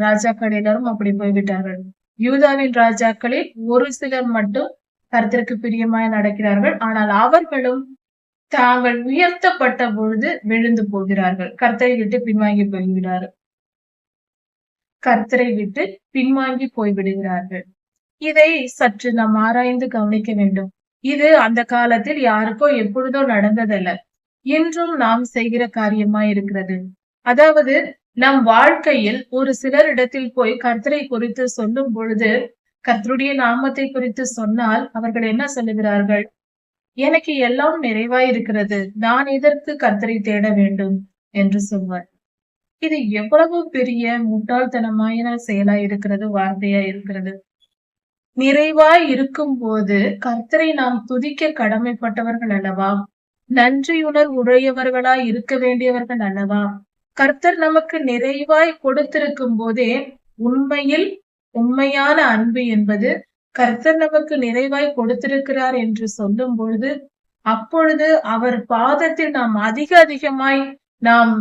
ராஜாக்கள் எல்லாரும் அப்படி போய்விட்டார்கள். யூதாவின் ராஜாக்களில் ஒரு சிலர் மட்டும் கர்த்தருக்கு பிரியமாய் நடக்கிறார்கள். ஆனால் அவர்களும் தாங்கள் உயர்த்தப்பட்ட பொழுது விழுந்து போகிறார்கள். கர்த்தரை விட்டு பின்வாங்கி போய்விடுகிறார்கள். இதை சற்று நாம் ஆராய்ந்து கவனிக்க வேண்டும். இது அந்த காலத்தில் யாருக்கோ எப்பொழுதோ நடந்ததல்ல, இன்றும் நாம் செய்கிற காரியமாய் இருக்கிறது. அதாவது நம் வாழ்க்கையில் ஒரு சிலரிடத்தில் போய் கர்த்தரை குறித்து சொல்லும் பொழுது, கர்த்தருடைய நாமத்தை குறித்து சொன்னால் அவர்கள் என்ன சொல்லுகிறார்கள்? எனக்கு எல்லாம் நிறைவாய் இருக்கிறது, நான் எதற்கு கர்த்தரை தேட வேண்டும் என்று சொல்வார். இது எவ்வளவு பெரிய முட்டாள்தனமான செயலாய் இருக்கிறது, வார்த்தையா இருக்கிறது. நிறைவாய் இருக்கும் போது கர்த்தரை நாம் துதிக்க கடமைப்பட்டவர்கள் அல்லவா? நன்றியுணர் உடையவர்களாய் இருக்க வேண்டியவர்கள் அல்லவா? கர்த்தர் நமக்கு நிறைவாய் கொடுத்திருக்கும் போதே உண்மையான அன்பு என்பது கர்த்தர் நமக்கு நிறைவாய் கொடுத்திருக்கிறார் என்று சொல்லும் பொழுது, அப்பொழுது அவர் பாதத்தில் நாம் அதிகமாய் நாம்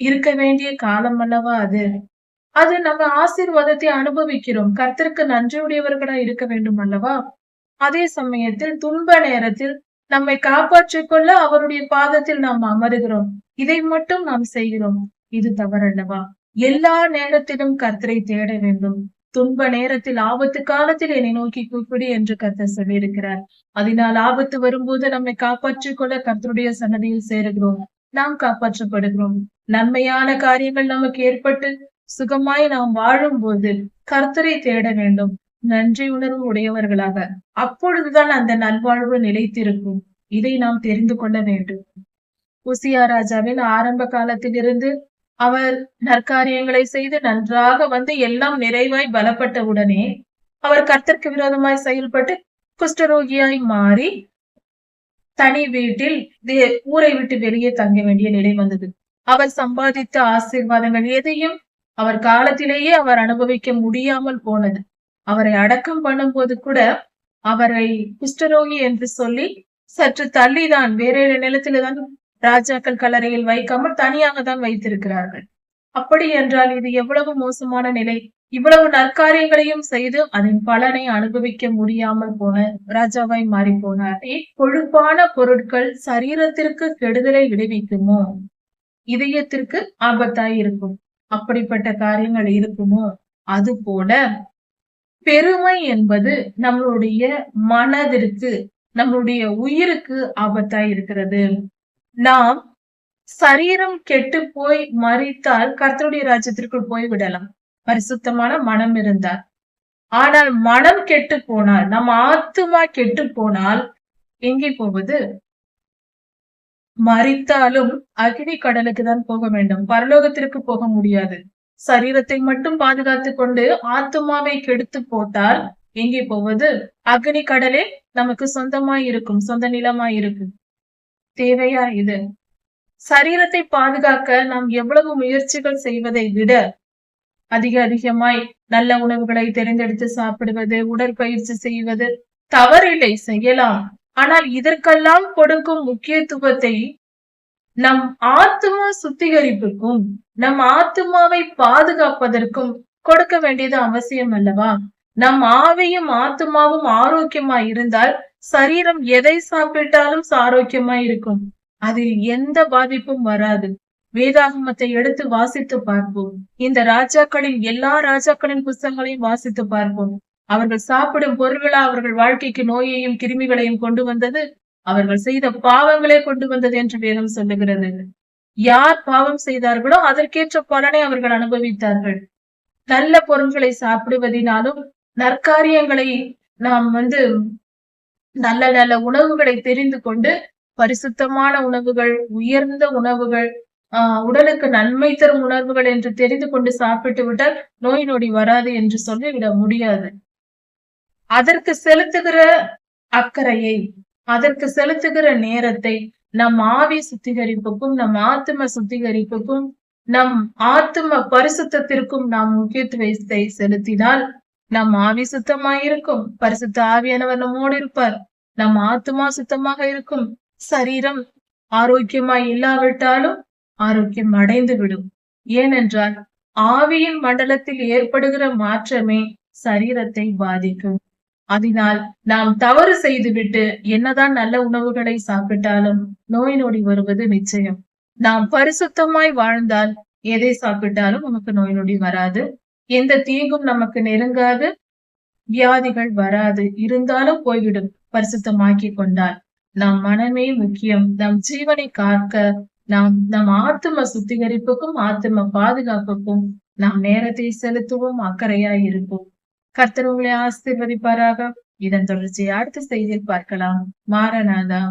இருக்க வேண்டிய காலம் அல்லவா அது நம்ம ஆசீர்வாதத்தை அனுபவிக்கிறோம். கர்த்தருக்கு நன்றியுடையவர்களா இருக்க வேண்டும் அல்லவா? அதே சமயத்தில் துன்ப நேரத்தில் நம்மை காப்பாற்றிக் கொள்ள அவருடைய பாதத்தில் நாம் அமருகிறோம். இதை மட்டும் நாம் செய்கிறோம். இது தவறல்லவா? எல்லா நேரத்திலும் கர்த்தரை தேட வேண்டும். துன்ப நேரத்தில், ஆபத்து காலத்தில் என்னை நோக்கி கூப்பிடு என்று கர்த்தர் சொல்லியிருக்கிறார். அதனால் ஆபத்து வரும்போது நம்மை காப்பாற்றிக் கொள்ள கர்த்தருடைய சன்னதியில் சேருகிறோம். நாம் காப்பாற்றப்படுகிறோம். நன்மையான காரியங்கள் நமக்கு ஏற்பட்டு சுகமாய் நாம் வாழும்போது கர்த்தரை தேட வேண்டும், நன்றி உணர்வு உடையவர்களாக. அப்பொழுதுதான் அந்த நல்வாழ்வு நிலைத்திருக்கும். இதை நாம் தெரிந்து கொள்ள வேண்டும். உசியா ராஜாவின் ஆரம்ப காலத்திலிருந்து அவர் நற்காரியங்களை செய்து நன்றாக வந்து எல்லாம் நிறைவாய் பலப்பட்ட உடனே அவர் கர்த்தருக்கு விரோதமாய் செயல்பட்டு குஷ்டரோகியாய் மாறி தனி வீட்டில் ஊரை விட்டு வெளியே தங்க வேண்டிய நிலை வந்தது. அவர் சம்பாதித்த ஆசீர்வாதங்கள் எதையும் அவர் காலத்திலேயே அவர் அனுபவிக்க முடியாமல் போனது. அவரை அடக்கம் பண்ணும் போது கூட அவரை குஷ்டரோகி என்று சொல்லி சற்று தள்ளிதான், வேற நிலத்தில்தான் ராஜாக்கள் கல்லறையில் வைக்காமல் தனியாக தான் வைத்திருக்கிறார்கள். அப்படி என்றால் இது எவ்வளவு மோசமான நிலை! இவ்வளவு நற்காரியங்களையும் செய்து அதன் பலனை அனுபவிக்க முடியாமல் போன ராஜாவாய் மாறி போனார். கொழுப்பான பொருட்கள் சரீரத்திற்கு கெடுதலை விளைவிக்குமோ? இதயத்திற்கு ஆபத்தாய் இருக்கும். அப்படிப்பட்ட காரியங்கள் இருக்குமோ? அது போல பெருமை என்பது நம்மளுடைய மனதிற்கு, நம்மளுடைய உயிருக்கு ஆபத்தாய் இருக்கிறது. நாம் சரீரம் கெட்டு போய் மரித்தால் கர்த்தருடைய ராஜ்யத்திற்குள் போய் விடலாம், பரிசுத்தமான மனம் இருந்தார். ஆனால் மனம் கெட்டு போனால், நம் ஆத்துமா கெட்டு போனால் எங்கே போவது? மரித்தாலும் அக்னி கடலுக்கு தான் போக வேண்டும், பரலோகத்திற்கு போக முடியாது. சரீரத்தை மட்டும் பாதுகாத்து கொண்டு ஆத்துமாவை கெடுத்து போட்டால் எங்கே போவது? அக்னி கடலே நமக்கு சொந்தமாய் இருக்கும், சொந்த நிலமாய் இருக்கும். தேவையா இது? சரீரத்தை பாதுகாக்க நாம் எவ்வளவு முயற்சிகள் செய்வதை விட அதிகமாய் நல்ல உணவுகளை தேர்ந்தெடுத்து சாப்பிடுவது, உடற்பயிற்சி செய்வது தவறில்லை, செய்யலாம். ஆனால் இதற்கெல்லாம் கொடுக்கும் முக்கியத்துவத்தை நம் ஆத்துமா சுத்திகரிப்புக்கும் நம் ஆத்துமாவை பாதுகாப்பதற்கும் கொடுக்க வேண்டியது அவசியம் அல்லவா? நம் ஆவியும் ஆத்துமாவும் ஆரோக்கியமாய் இருந்தால் சரீரம் எதை சாப்பிட்டாலும் ஆரோக்கியமாய் இருக்கும். அதில் எந்த பாதிப்பும் வராது. வேதாகமத்தை எடுத்து வாசித்து பார்ப்போம். இந்த ராஜாக்களின் எல்லா ராஜாக்களின் புத்தகங்களையும் வாசித்து பார்ப்போம். அவர்கள் சாப்பிடும் பொருள்களா அவர்கள் வாழ்க்கைக்கு நோயையும் கிருமிகளையும் கொண்டு வந்தது? அவர்கள் செய்த பாவங்களே கொண்டு வந்தது என்று வேதம் சொல்லுகிறது. யார் பாவம் செய்தார்களோ அதற்கேற்ற பலனை அவர்கள் அனுபவித்தார்கள். நல்ல பொருள்களை சாப்பிடுவதினாலும் நற்காரியங்களை நாம் நல்ல நல்ல உணவுகளை தெரிந்து கொண்டு பரிசுத்தமான உணவுகள், உயர்ந்த உணவுகள், உடலுக்கு நன்மை தரும் உணர்வுகள் என்று தெரிந்து கொண்டு சாப்பிட்டு விட்டால் நோய் நொடி வராது என்று சொல்லிவிட முடியாது. அதற்கு செலுத்துகிற அக்கறையை, அதற்கு செலுத்துகிற நேரத்தை நம் ஆவி சுத்திகரிப்புக்கும் நம் ஆத்தும சுத்திகரிப்புக்கும் நம் ஆத்தும பரிசுத்தத்திற்கும் நாம் முக்கியத்துவத்தை செலுத்தினால் நம் ஆவி சுத்தமாயிருக்கும். பரிசுத்த ஆவியானவர் நம்மோடு இருப்பார். நம் ஆத்துமா சுத்தமாக இருக்கும். சரீரம் ஆரோக்கியமாய் இல்லாவிட்டாலும் ஆரோக்கியம் அடைந்து விடும். ஏனென்றால் ஆவியின் மண்டலத்தில் ஏற்படுகிற மாற்றமே சரீரத்தை பாதிக்கும். அதனால் நாம் தவறு செய்துவிட்டு என்னதான் நல்ல உணவுகளை சாப்பிட்டாலும் நோய் நொடி வருவது நிச்சயம். நாம் பரிசுத்தமாய் வாழ்ந்தால் எதை சாப்பிட்டாலும் நமக்கு நோய் நொடி வராது. எந்த தீங்கும் நமக்கு நெருங்காது. வியாதிகள் வராது. இருந்தாலும் போய்விடும் பரிசுத்தமாக்கி கொண்டால். நம் மனமே முக்கியம். நம் ஜீவனை காக்க நம் ஆத்தும சுத்திகரிப்புக்கும் ஆத்தும பாதுகாப்புக்கும் நாம் நேரத்தை செலுத்துவோம், அக்கறையாய் இருப்போம். கர்த்தர் உங்களை ஆசீர்வதிப்பாராக. இதன் தொடர்ச்சியை அடுத்த செய்தியில் பார்க்கலாம். மாரநாதா.